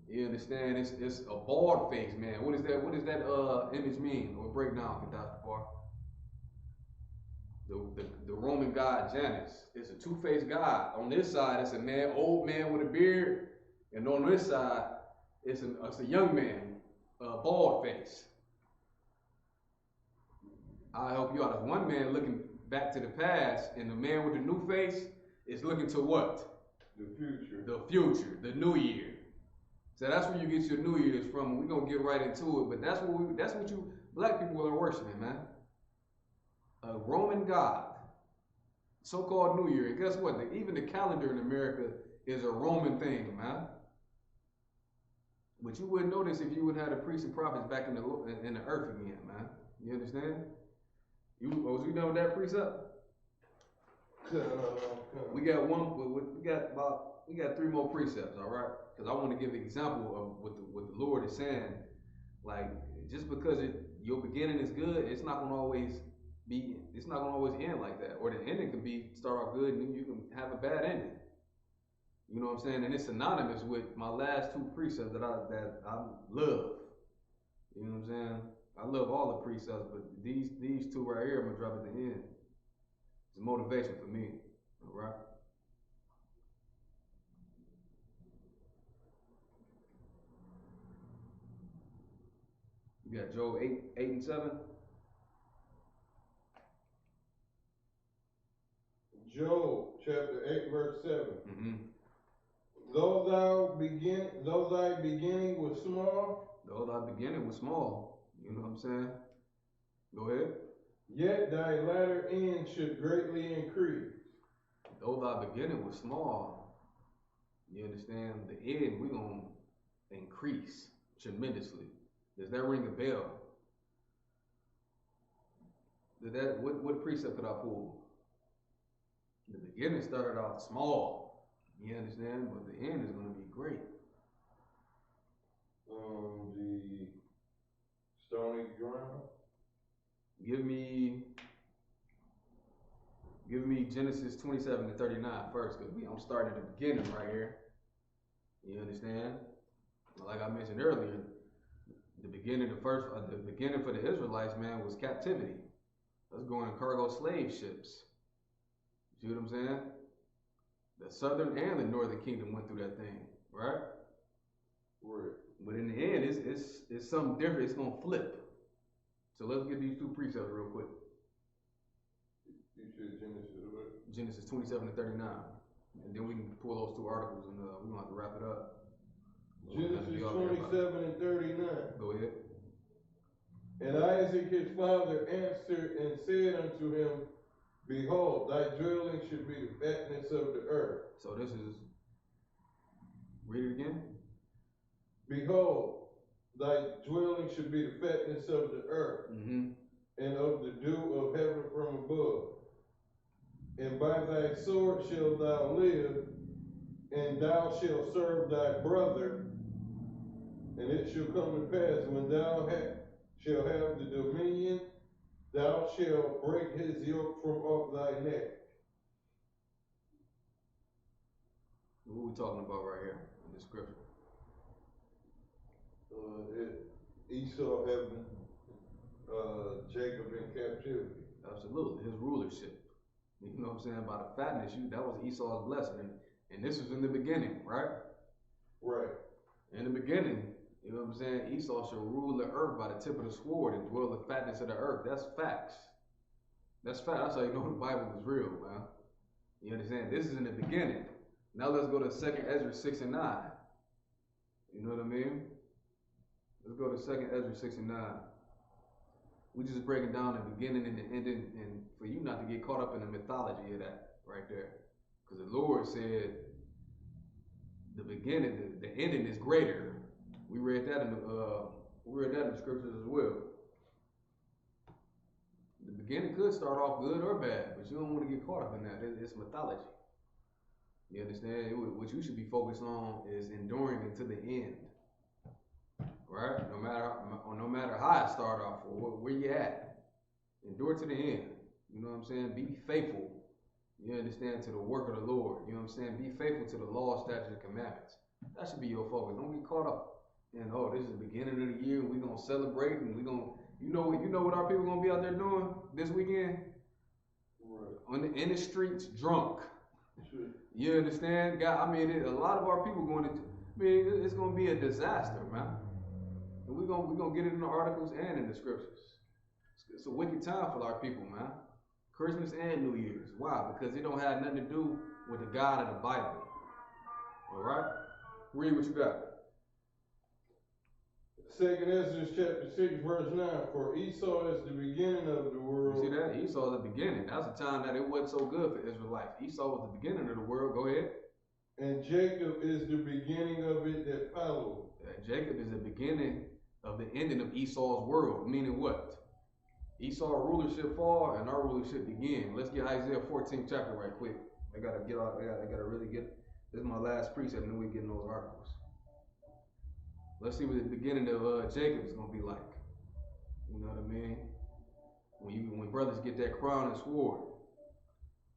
you understand? It's a bald faced man. What does that image mean? Or break down, Dr. Barr. The Roman god Janus. It's a two-faced god. On this side, it's a man, old man with a beard, and on this side, it's a young man, bald face. I'll help you out. If one man looking back to the past, and the man with the new face is looking to what? The future. The future, the new year. So that's where you get your New Year's from. We're gonna get right into it, but that's what you black people are worshiping, man. A Roman god, so-called New Year. And guess what? Even the calendar in America is a Roman thing, man. But you wouldn't notice if you would have the priests and prophets back in the earth again, man. You understand? Was we done with that precept? We got 3 more precepts, all right? Because I want to give an example of what the Lord is saying. Like, just because your beginning is good, it's not gonna always end like that. Or the ending can start off good and then you can have a bad ending. You know what I'm saying? And it's synonymous with my last 2 precepts that I love. You know what I'm saying? I love all the precepts, but these 2 right here, I'm gonna drop at the end. It's a motivation for me, all right? You got Job 8 and 7. Job chapter 8 verse 7. Mm-hmm. Though thy beginning was small. Though thy beginning was small. You know what I'm saying? Go ahead. Yet thy latter end should greatly increase. Though thy beginning was small, you understand, the end we're going to increase tremendously. Does that ring a bell? What precept could I pull? The beginning started off small, you understand, but the end is going to be great. The stony ground. Give me Genesis 27 to 39 first, because I'm starting at the beginning right here. You understand? Like I mentioned earlier, the beginning for the Israelites, man, was captivity. Let's go in cargo slave ships. See what I'm saying? The southern and the northern kingdom went through that thing, right? Right. But in the end, it's something different. It's gonna flip. So let's get these 2 precepts real quick. You said Genesis what? Genesis 27 to 39, and then we can pull those 2 articles, and we're gonna have to wrap it up. Genesis 27 and 39. Go ahead. And Isaac his father answered and said unto him, Behold, thy dwelling should be the fatness of the earth. So this is, read it again. Behold, thy dwelling should be the fatness of the earth, mm-hmm. and of the dew of heaven from above. And by thy sword shalt thou live, and thou shalt serve thy brother. And it shall come to pass, when thou shalt have the dominion, thou shalt break his yoke from off thy neck. What are we talking about right here in the scripture? Esau having Jacob in captivity. Absolutely, his rulership. You know what I'm saying? By the fatness, that was Esau's blessing. And this was in the beginning, right? Right. In the beginning, you know what I'm saying? Esau shall rule the earth by the tip of the sword and dwell the fatness of the earth. That's facts. That's fact. That's how you know the Bible is real, man. You understand? This is in the beginning. Now let's go to 2nd Ezra 6 and 9. You know what I mean? Let's go to 2nd Ezra 6 and 9. We just breaking down the beginning and the ending, and for you not to get caught up in the mythology of that right there. Because the Lord said the beginning, the ending is greater. We read that in the scriptures as well. The beginning could start off good or bad, but you don't want to get caught up in that. It's mythology. You understand? What you should be focused on is enduring until the end. Right? No matter how it start off or where you at, endure to the end. You know what I'm saying? Be faithful. You understand, to the work of the Lord. You know what I'm saying? Be faithful to the law, statutes, and commandments. That should be your focus. Don't get caught up in, oh, this is the beginning of the year and we're gonna celebrate and we're gonna, you know what our people gonna be out there doing this weekend? Right. In the streets, drunk. Sure. You understand? God, I mean, a lot of our people going to, I mean, it's gonna be a disaster, man. And we're gonna get it in the articles and in the scriptures. It's a wicked time for our people, man. Christmas and New Year's. Why? Because it don't have nothing to do with the God of the Bible. All right? Read what you got. 2nd Ezra chapter 6 verse 9. For Esau is the beginning of the world. You see that? Esau is the beginning. That's a time that it wasn't so good for Israelites. Esau was the beginning of the world. Go ahead. And Jacob is the beginning of it that followed. Jacob is the beginning of the ending of Esau's world. Meaning what? Esau rulership fall and our rulership begin. Let's get Isaiah 14 chapter right quick. I gotta really get, this is my last precept and then we get in those articles. Let's see what the beginning of Jacob is gonna be like. You know what I mean? When brothers get that crown and sword.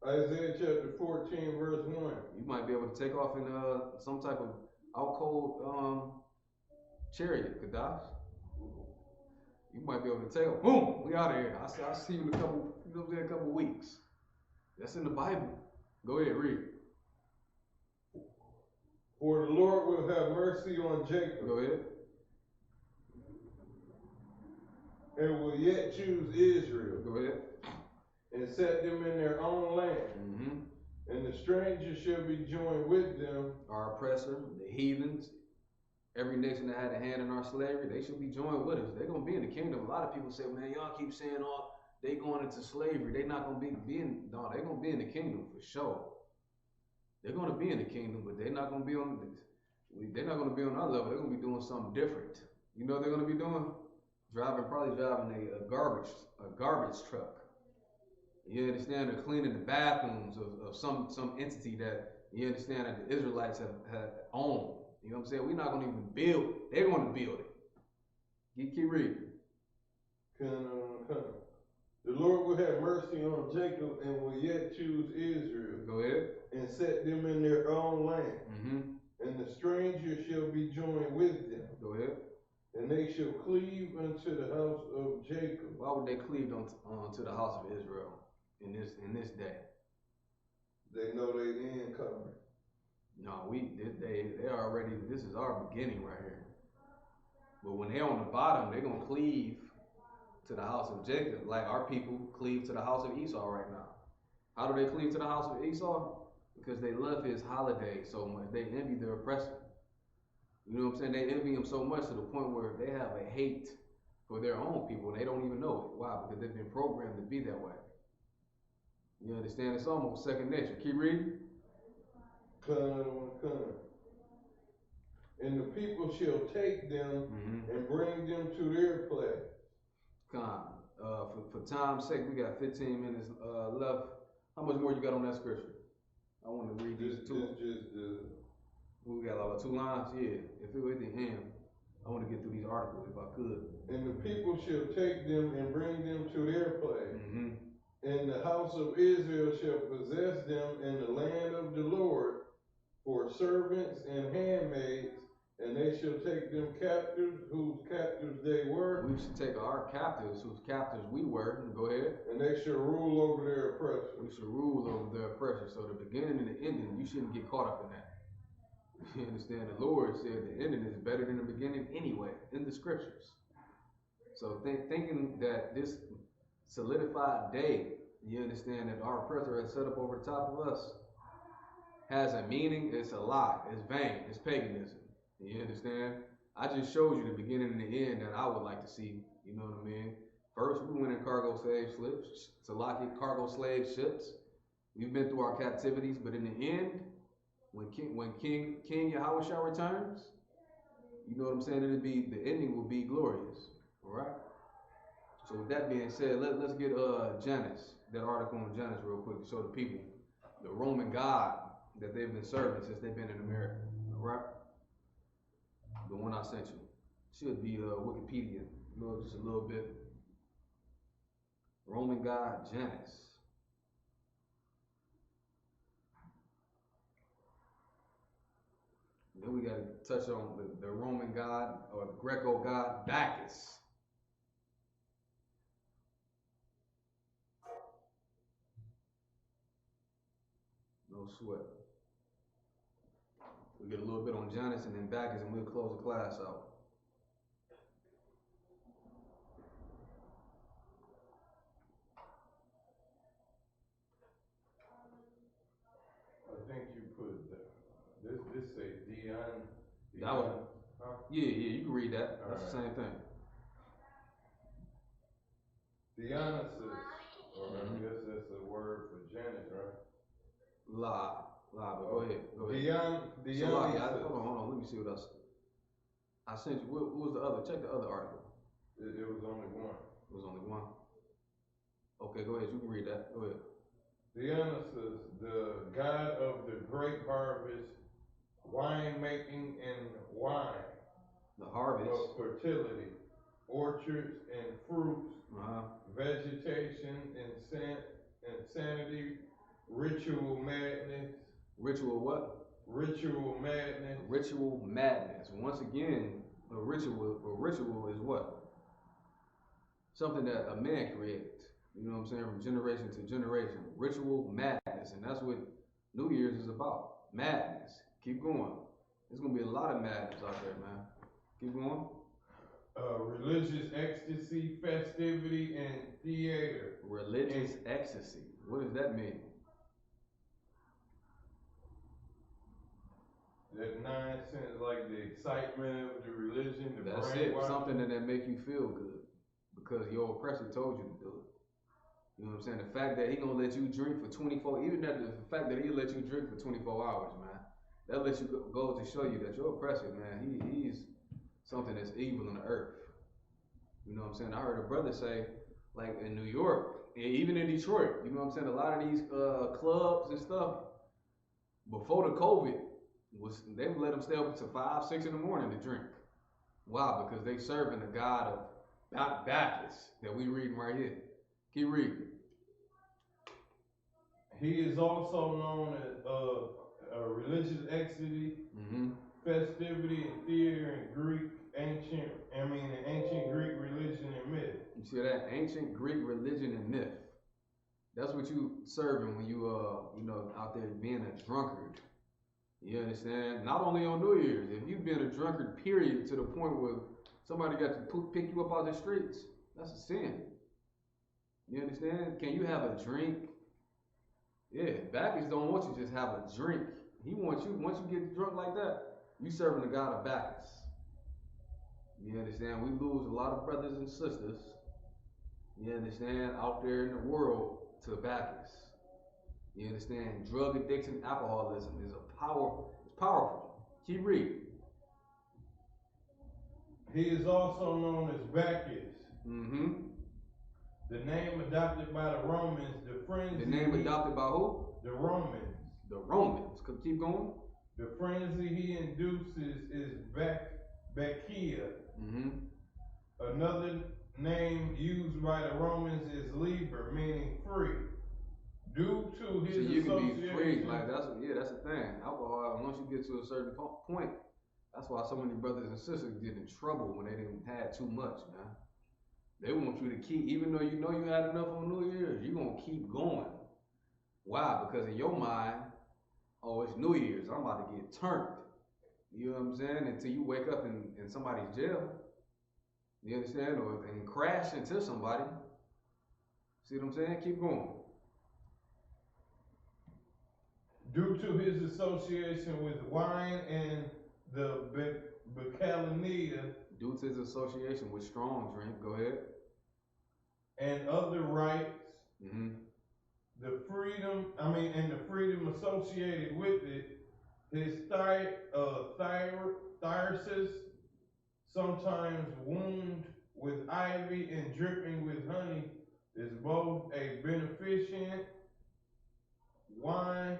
Isaiah chapter 14 verse 1. You might be able to take off in some type of out cold chariot, Kadash. You might be able to take off. Boom! We out of here. I see you in a couple weeks. That's in the Bible. Go ahead, read. For the Lord will have mercy on Jacob. Go ahead. And will yet choose Israel. Go ahead. And set them in their own land. Mm-hmm. And the stranger shall be joined with them. Our oppressor, the heathens, every nation that had a hand in our slavery, they should be joined with us. They're going to be in the kingdom. A lot of people say, man, y'all keep saying, oh, they going into slavery. They're not going to be in, no, they're going to be in the kingdom for sure. They're going to be in the kingdom, but they're not going to be on our level. They're going to be doing something different. You know what they're going to be doing? Probably driving a garbage truck. You understand? They're cleaning the bathrooms of some entity that, you understand, that the Israelites have owned. You know what I'm saying? We're not going to even build it. They're going to build it. Keep reading. The Lord will have mercy on Jacob and will yet choose Israel. Go ahead. And set them in their own land. Mm-hmm. And the stranger shall be joined with them. Go ahead. And they shall cleave unto the house of Jacob. Why would they cleave unto the house of Israel in this day? They know they end coming. No, they already, this is our beginning right here. But when they're on the bottom, they're gonna cleave to the house of Jacob, like our people cleave to the house of Esau right now. How do they cleave to the house of Esau? Because they love his holidays so much. They envy their oppressor. You know what I'm saying? They envy him so much to the point where they have a hate for their own people and they don't even know it. Why? Because they've been programmed to be that way. You understand? It's almost second nature. Keep reading. And the people shall take them and bring them to their place. For time's sake, we got 15 minutes left. How much more you got on that scripture? I want to read these two. We got like 2 lines. Yeah, if it were at the end, I want to get through these articles if I could. And the people shall take them and bring them to their place. And the house of Israel shall possess them in the land of the Lord for servants and handmaids, and they shall take them captives, whose captives they were. We should take our captives, whose captives we were. Go ahead. And they shall rule over their oppressors. We should rule over their oppressors. So the beginning and the ending, you shouldn't get caught up in that. You understand? The Lord said the ending is better than the beginning anyway, in the scriptures. So thinking that this solidified day You understand that our oppressor has set up over the top of us has a meaning, it's a lie, it's vain, it's paganism. You understand? I just showed you the beginning and the end that I would like to see, you know what I mean? First, we went in cargo slave ships, Salaki cargo slave ships. We've been through our captivities, but in the end, when King Yahushua returns, you know what I'm saying? The ending will be glorious, all right? So with that being said, let's get Janus, that article on Janus real quick to show the people the Roman god that they've been serving since they've been in America, all right? The one I sent you. Should be Wikipedia, you know, just a little bit. Roman god Janus. Then we got to touch on the Roman god or the Greco god Bacchus. No sweat. We get a little bit on Janus and then Bacchus, and we'll close the class out. I think you put this say Dion. That was, yeah, you can read that. That's the same thing. Dionysus, or I guess that's a word for Janus, right? Lie, but go ahead. Dionysus. Hold on, let me see what else. I sent you, what was the other? Check the other article. It was only one. It was only one? Okay, go ahead, you can read that, go ahead. Dionysus, the god of the grape harvest, wine making and wine. The harvest. Of fertility, orchards and fruits, vegetation, insanity, ritual madness. Ritual what? Ritual madness. Ritual madness. Once again, a ritual is what? Something that a man created. You know what I'm saying? From generation to generation. Ritual madness. And that's what New Year's is about. Madness. Keep going. There's going to be a lot of madness out there, man. Keep going. Religious ecstasy, festivity, and theater. Religious ecstasy. What does that mean? That nonsense, like the excitement of the religion, the That's brain it. wash. Something that make you feel good. Because your oppressor told you to do it. You know what I'm saying? The fact that he gonna let you drink for 24, even that the fact that he'll let you drink for 24 hours, man, that lets you go to show you that your oppressor, man, he's something that's evil in the earth. You know what I'm saying? I heard a brother say, like in New York, and even in Detroit, you know what I'm saying? A lot of these clubs and stuff, before the COVID, they would let them stay up to 5, 6 in the morning to drink. Why? Because they serving the god of Bacchus that we reading right here. Keep reading. He is also known as religious ecstasy, festivity, and theater in ancient Greek religion and myth. You see that? Ancient Greek religion and myth. That's what you serving when you out there being a drunkard. You understand? Not only on New Year's. If you've been a drunkard, period, to the point where somebody got to pick you up out the streets, that's a sin. You understand? Can you have a drink? Yeah, Bacchus don't want you to just have a drink. He wants you, once you get drunk like that, you serving the god of Bacchus. You understand? We lose a lot of brothers and sisters, you understand, out there in the world to Bacchus. You understand? Drug addiction, alcoholism is it's powerful. Keep reading. He is also known as Bacchus. The name adopted by the Romans, the frenzy. The name adopted by who? The Romans. The Romans. Keep going. The frenzy he induces is Bacchia. Another name used by the Romans is liber, meaning free. Due to his so you association. Can be free. Like that's the thing. Alcohol, once you get to a certain point, that's why so many brothers and sisters get in trouble when they didn't have too much, man. They want you to keep, even though you know you had enough on New Year's, you're going to keep going. Why? Because in your mind, oh, it's New Year's, I'm about to get turned. You know what I'm saying? Until you wake up in somebody's jail. You understand? And crash into somebody. See what I'm saying? Keep going. due to his association with wine and the Bacchanalia. Due to his association with strong drink, go ahead. And other rights. Mm-hmm. The freedom associated with it, his thyrosis, sometimes wound with ivy and dripping with honey, is both a beneficent wine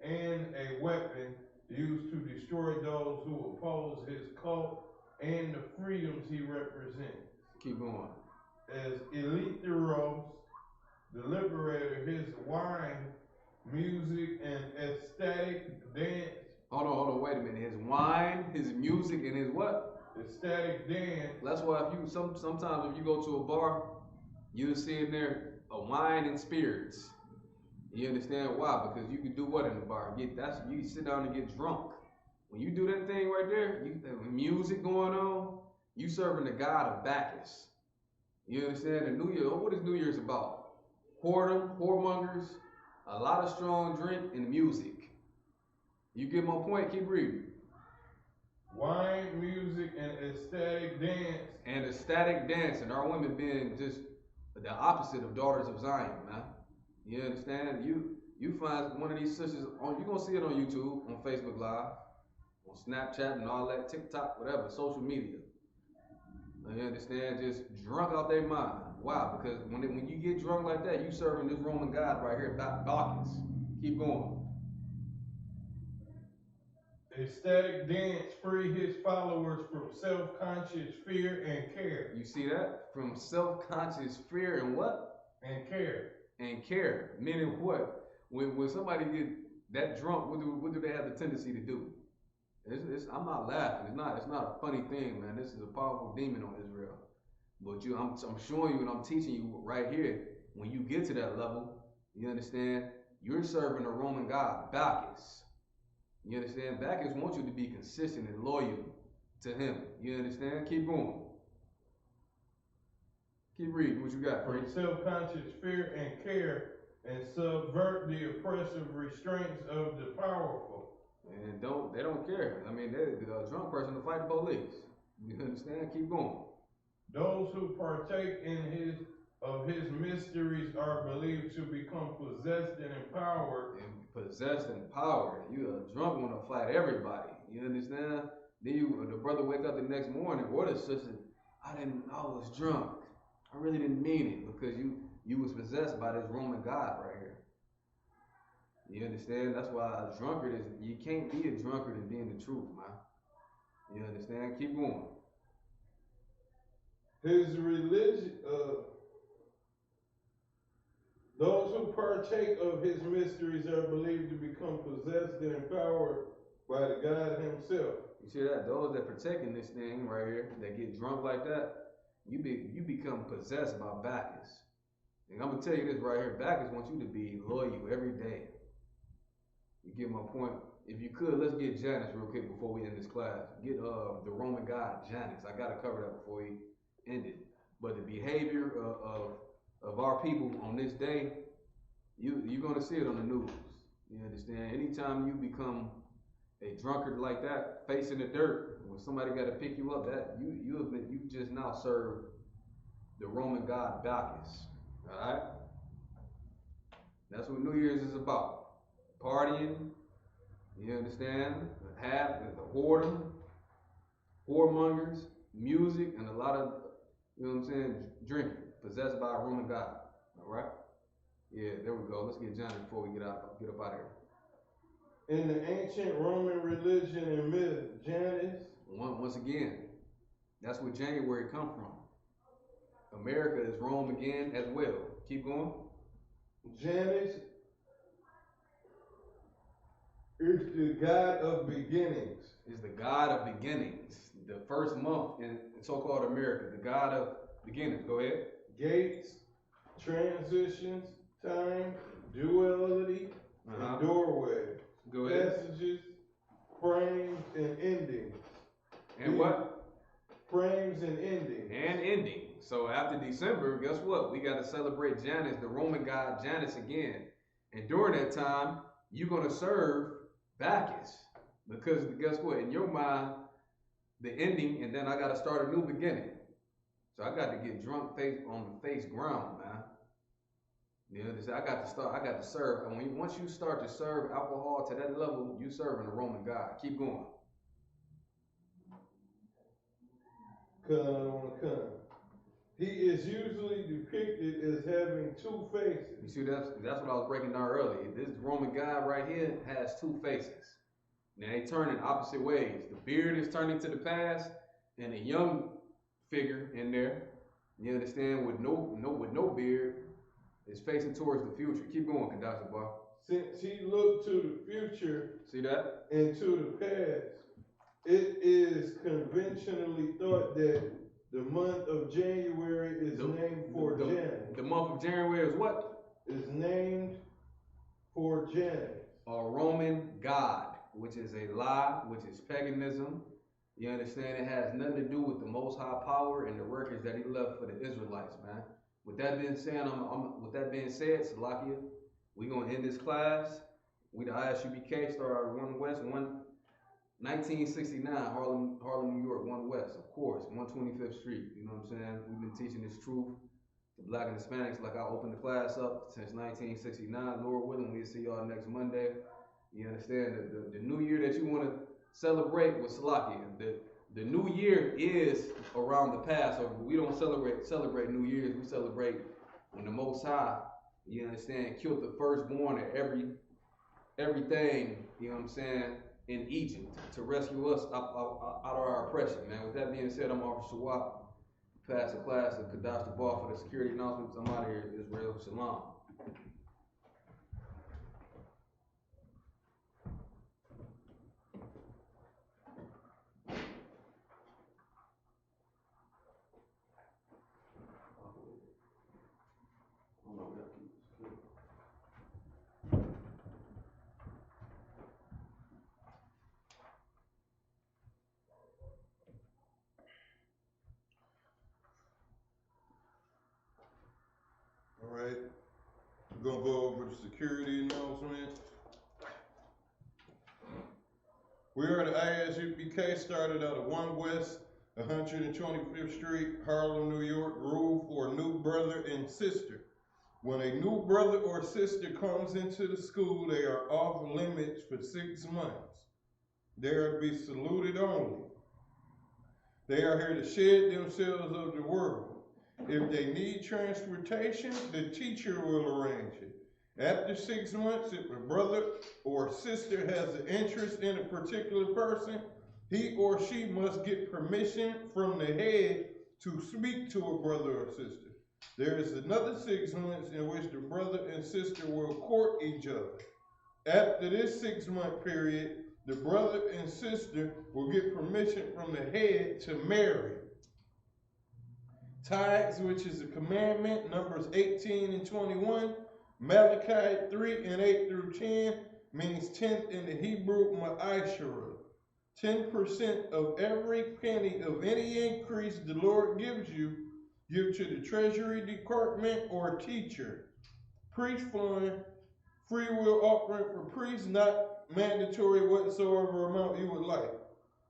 and a weapon used to destroy those who oppose his cult and the freedoms he represents. Keep going. As Eleutheros, the liberator, his wine, music, and ecstatic dance. Hold on, wait a minute. His wine, his music, and his what? Ecstatic dance. That's why if you sometimes if you go to a bar, you'll see in there a wine and spirits. You understand why? Because you can do what in the bar? You sit down and get drunk. When you do that thing right there, you have music going on. You serving the god of Bacchus. You understand? The New Year. What is New Year's about? Whoredom, whoremongers, a lot of strong drink and music. You get my point? Keep reading. Wine, music, and ecstatic dance. And ecstatic dance, and our women being just the opposite of daughters of Zion, man. You understand? You find one of these sisters on. You're gonna see it on YouTube, on Facebook Live, on Snapchat, and all that, TikTok, whatever, social media. You understand? Just drunk out their mind. Why? Because when you get drunk like that, you serving this Roman god right here, Bacchus. Keep going. Ecstatic dance free his followers from self-conscious fear and care. You see that? From self-conscious fear and what? And care. And care. Meaning what? When somebody get that drunk, what do they have the tendency to do? I'm not laughing. It's not a funny thing, man. This is a powerful demon on Israel. But I'm showing you and I'm teaching you right here. When you get to that level, you understand? You're serving a Roman god, Bacchus. You understand? Bacchus wants you to be consistent and loyal to him. You understand? Keep going. Keep reading what you got, From self-conscious fear and care, and subvert the oppressive restraints of the powerful. And they don't care. I mean, the drunk person will fight the police. You understand? Keep going. Those who partake of his mysteries are believed to become possessed and empowered. And possessed and empowered. You a drunk want to fight everybody. You understand? Then the brother wake up the next morning, or the sister, I was drunk. I really didn't mean it, because you was possessed by this Roman god right here. You understand? That's why a drunkard you can't be a drunkard and being the truth, man. You understand? Keep going. His religion, those who partake of his mysteries are believed to become possessed and empowered by the God himself. You see that? Those that partake in this thing right here, that get drunk like that, you become possessed by Bacchus. And I'm going to tell you this right here. Bacchus wants you to be loyal every day. You get my point? If you could, let's get Janus real quick before we end this class. Get the Roman god Janus. I got to cover that before we end it. But the behavior of our people on this day, you're going to see it on the news. You understand? Anytime you become a drunkard like that, facing the dirt, when somebody got to pick you up, that you just now served the Roman god Bacchus. All right? That's what New Year's is about. Partying, you understand? Have the whoredom, whoremongers, music, and a lot of, you know what I'm saying, drinking, possessed by a Roman god. All right? Yeah, there we go. Let's get Johnny before we get up out of here. In the ancient Roman religion and myth, Janus. Once again, that's where January come from. America is Rome again as well. Keep going. Janus is the god of beginnings. Is the god of beginnings. The first month in so-called America, the god of beginnings. Go ahead. Gates, transitions, time, duality, and doorways. Go ahead. Passages, frames, and endings. And what? Frames and endings. And ending. So after December, guess what? We got to celebrate Janus, the Roman god Janus again. And during that time, you're gonna serve Bacchus. Because guess what? In your mind, the ending, and then I gotta start a new beginning. So I got to get drunk face on the face ground, man. You know, I got to serve. And once you start to serve alcohol to that level, you serving a Roman god. Keep going. He is usually depicted as having two faces. You see, that's what I was breaking down earlier. This Roman god right here has two faces. Now they turn in opposite ways. The beard is turning to the past, and a young figure in there, you understand, with no beard, is facing towards the future. Keep going, Kadasha Bar. Since he looked to the future, see that, into the past, it is conventionally thought that the month of January is named for Janus. The month of January is what? Is named for Janus, a Roman god, which is a lie, which is paganism. You understand? It has nothing to do with the Most High power and the records that He left for the Israelites, man. With that being said, Salakia, we gonna end this class. We the ISUBK, started 1 West, 1969, Harlem, New York, 1 West, of course, 125th Street. You know what I'm saying? We've been teaching this truth to Black and Hispanics, like I opened the class up since 1969. Lord willing, we'll see y'all next Monday. You understand that the new year that you want to celebrate with Salakia. The new year is around the Passover. We don't celebrate New Year's. We celebrate when the Most High, you understand, killed the firstborn of everything, you know what I'm saying, in Egypt to rescue us out of our oppression, man. With that being said, I'm Officer Shawap. Pass the class of Kadash the Bar for the security announcements. I'm out of here. Israel Shalom. All right, we're gonna go over the security announcement. We are the ISUBK, started out of 1 West, 125th Street, Harlem, New York. Rule for new brother and sister. When a new brother or sister comes into the school, they are off limits for 6 months. They are to be saluted only. They are here to shed themselves of the world. If they need transportation, the teacher will arrange it. After 6 months, if a brother or sister has an interest in a particular person, he or she must get permission from the head to speak to a brother or sister. There is another 6 months in which the brother and sister will court each other. After this 6-month period, the brother and sister will get permission from the head to marry. Tithes, which is a commandment, Numbers 18 and 21, Malachi 3 and 8 through 10, means 10th in the Hebrew ma'ashara. 10% of every penny of any increase the Lord gives you, give to the Treasury Department or teacher. Priest fund, free will offering for priests, not mandatory whatsoever amount you would like.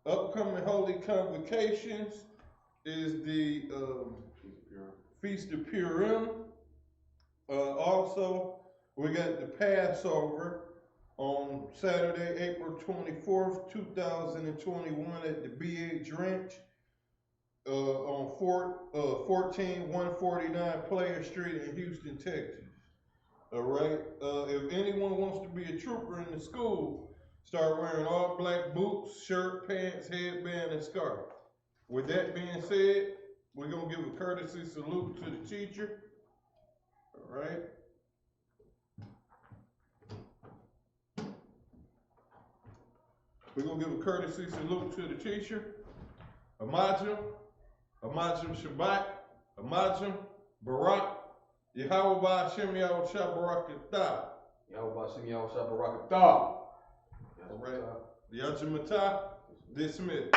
Upcoming holy convocations is the Feast of Purim. Also, we got the Passover on Saturday, April 24th, 2021 at the BH Ranch on 14149 Player Street in Houston, Texas. All right. If anyone wants to be a trooper in the school, start wearing all black boots, shirt, pants, headband, and scarf. With that being said, we're going to give a courtesy salute to the teacher. All right. We're going to give a courtesy salute to the teacher. Amajim Shabbat, Amajim Barak, Yahweh Hashem Yahushua Barakatah. Yahweh Hashem Yahushua Barakatah. All right. Yajimata, dismissed.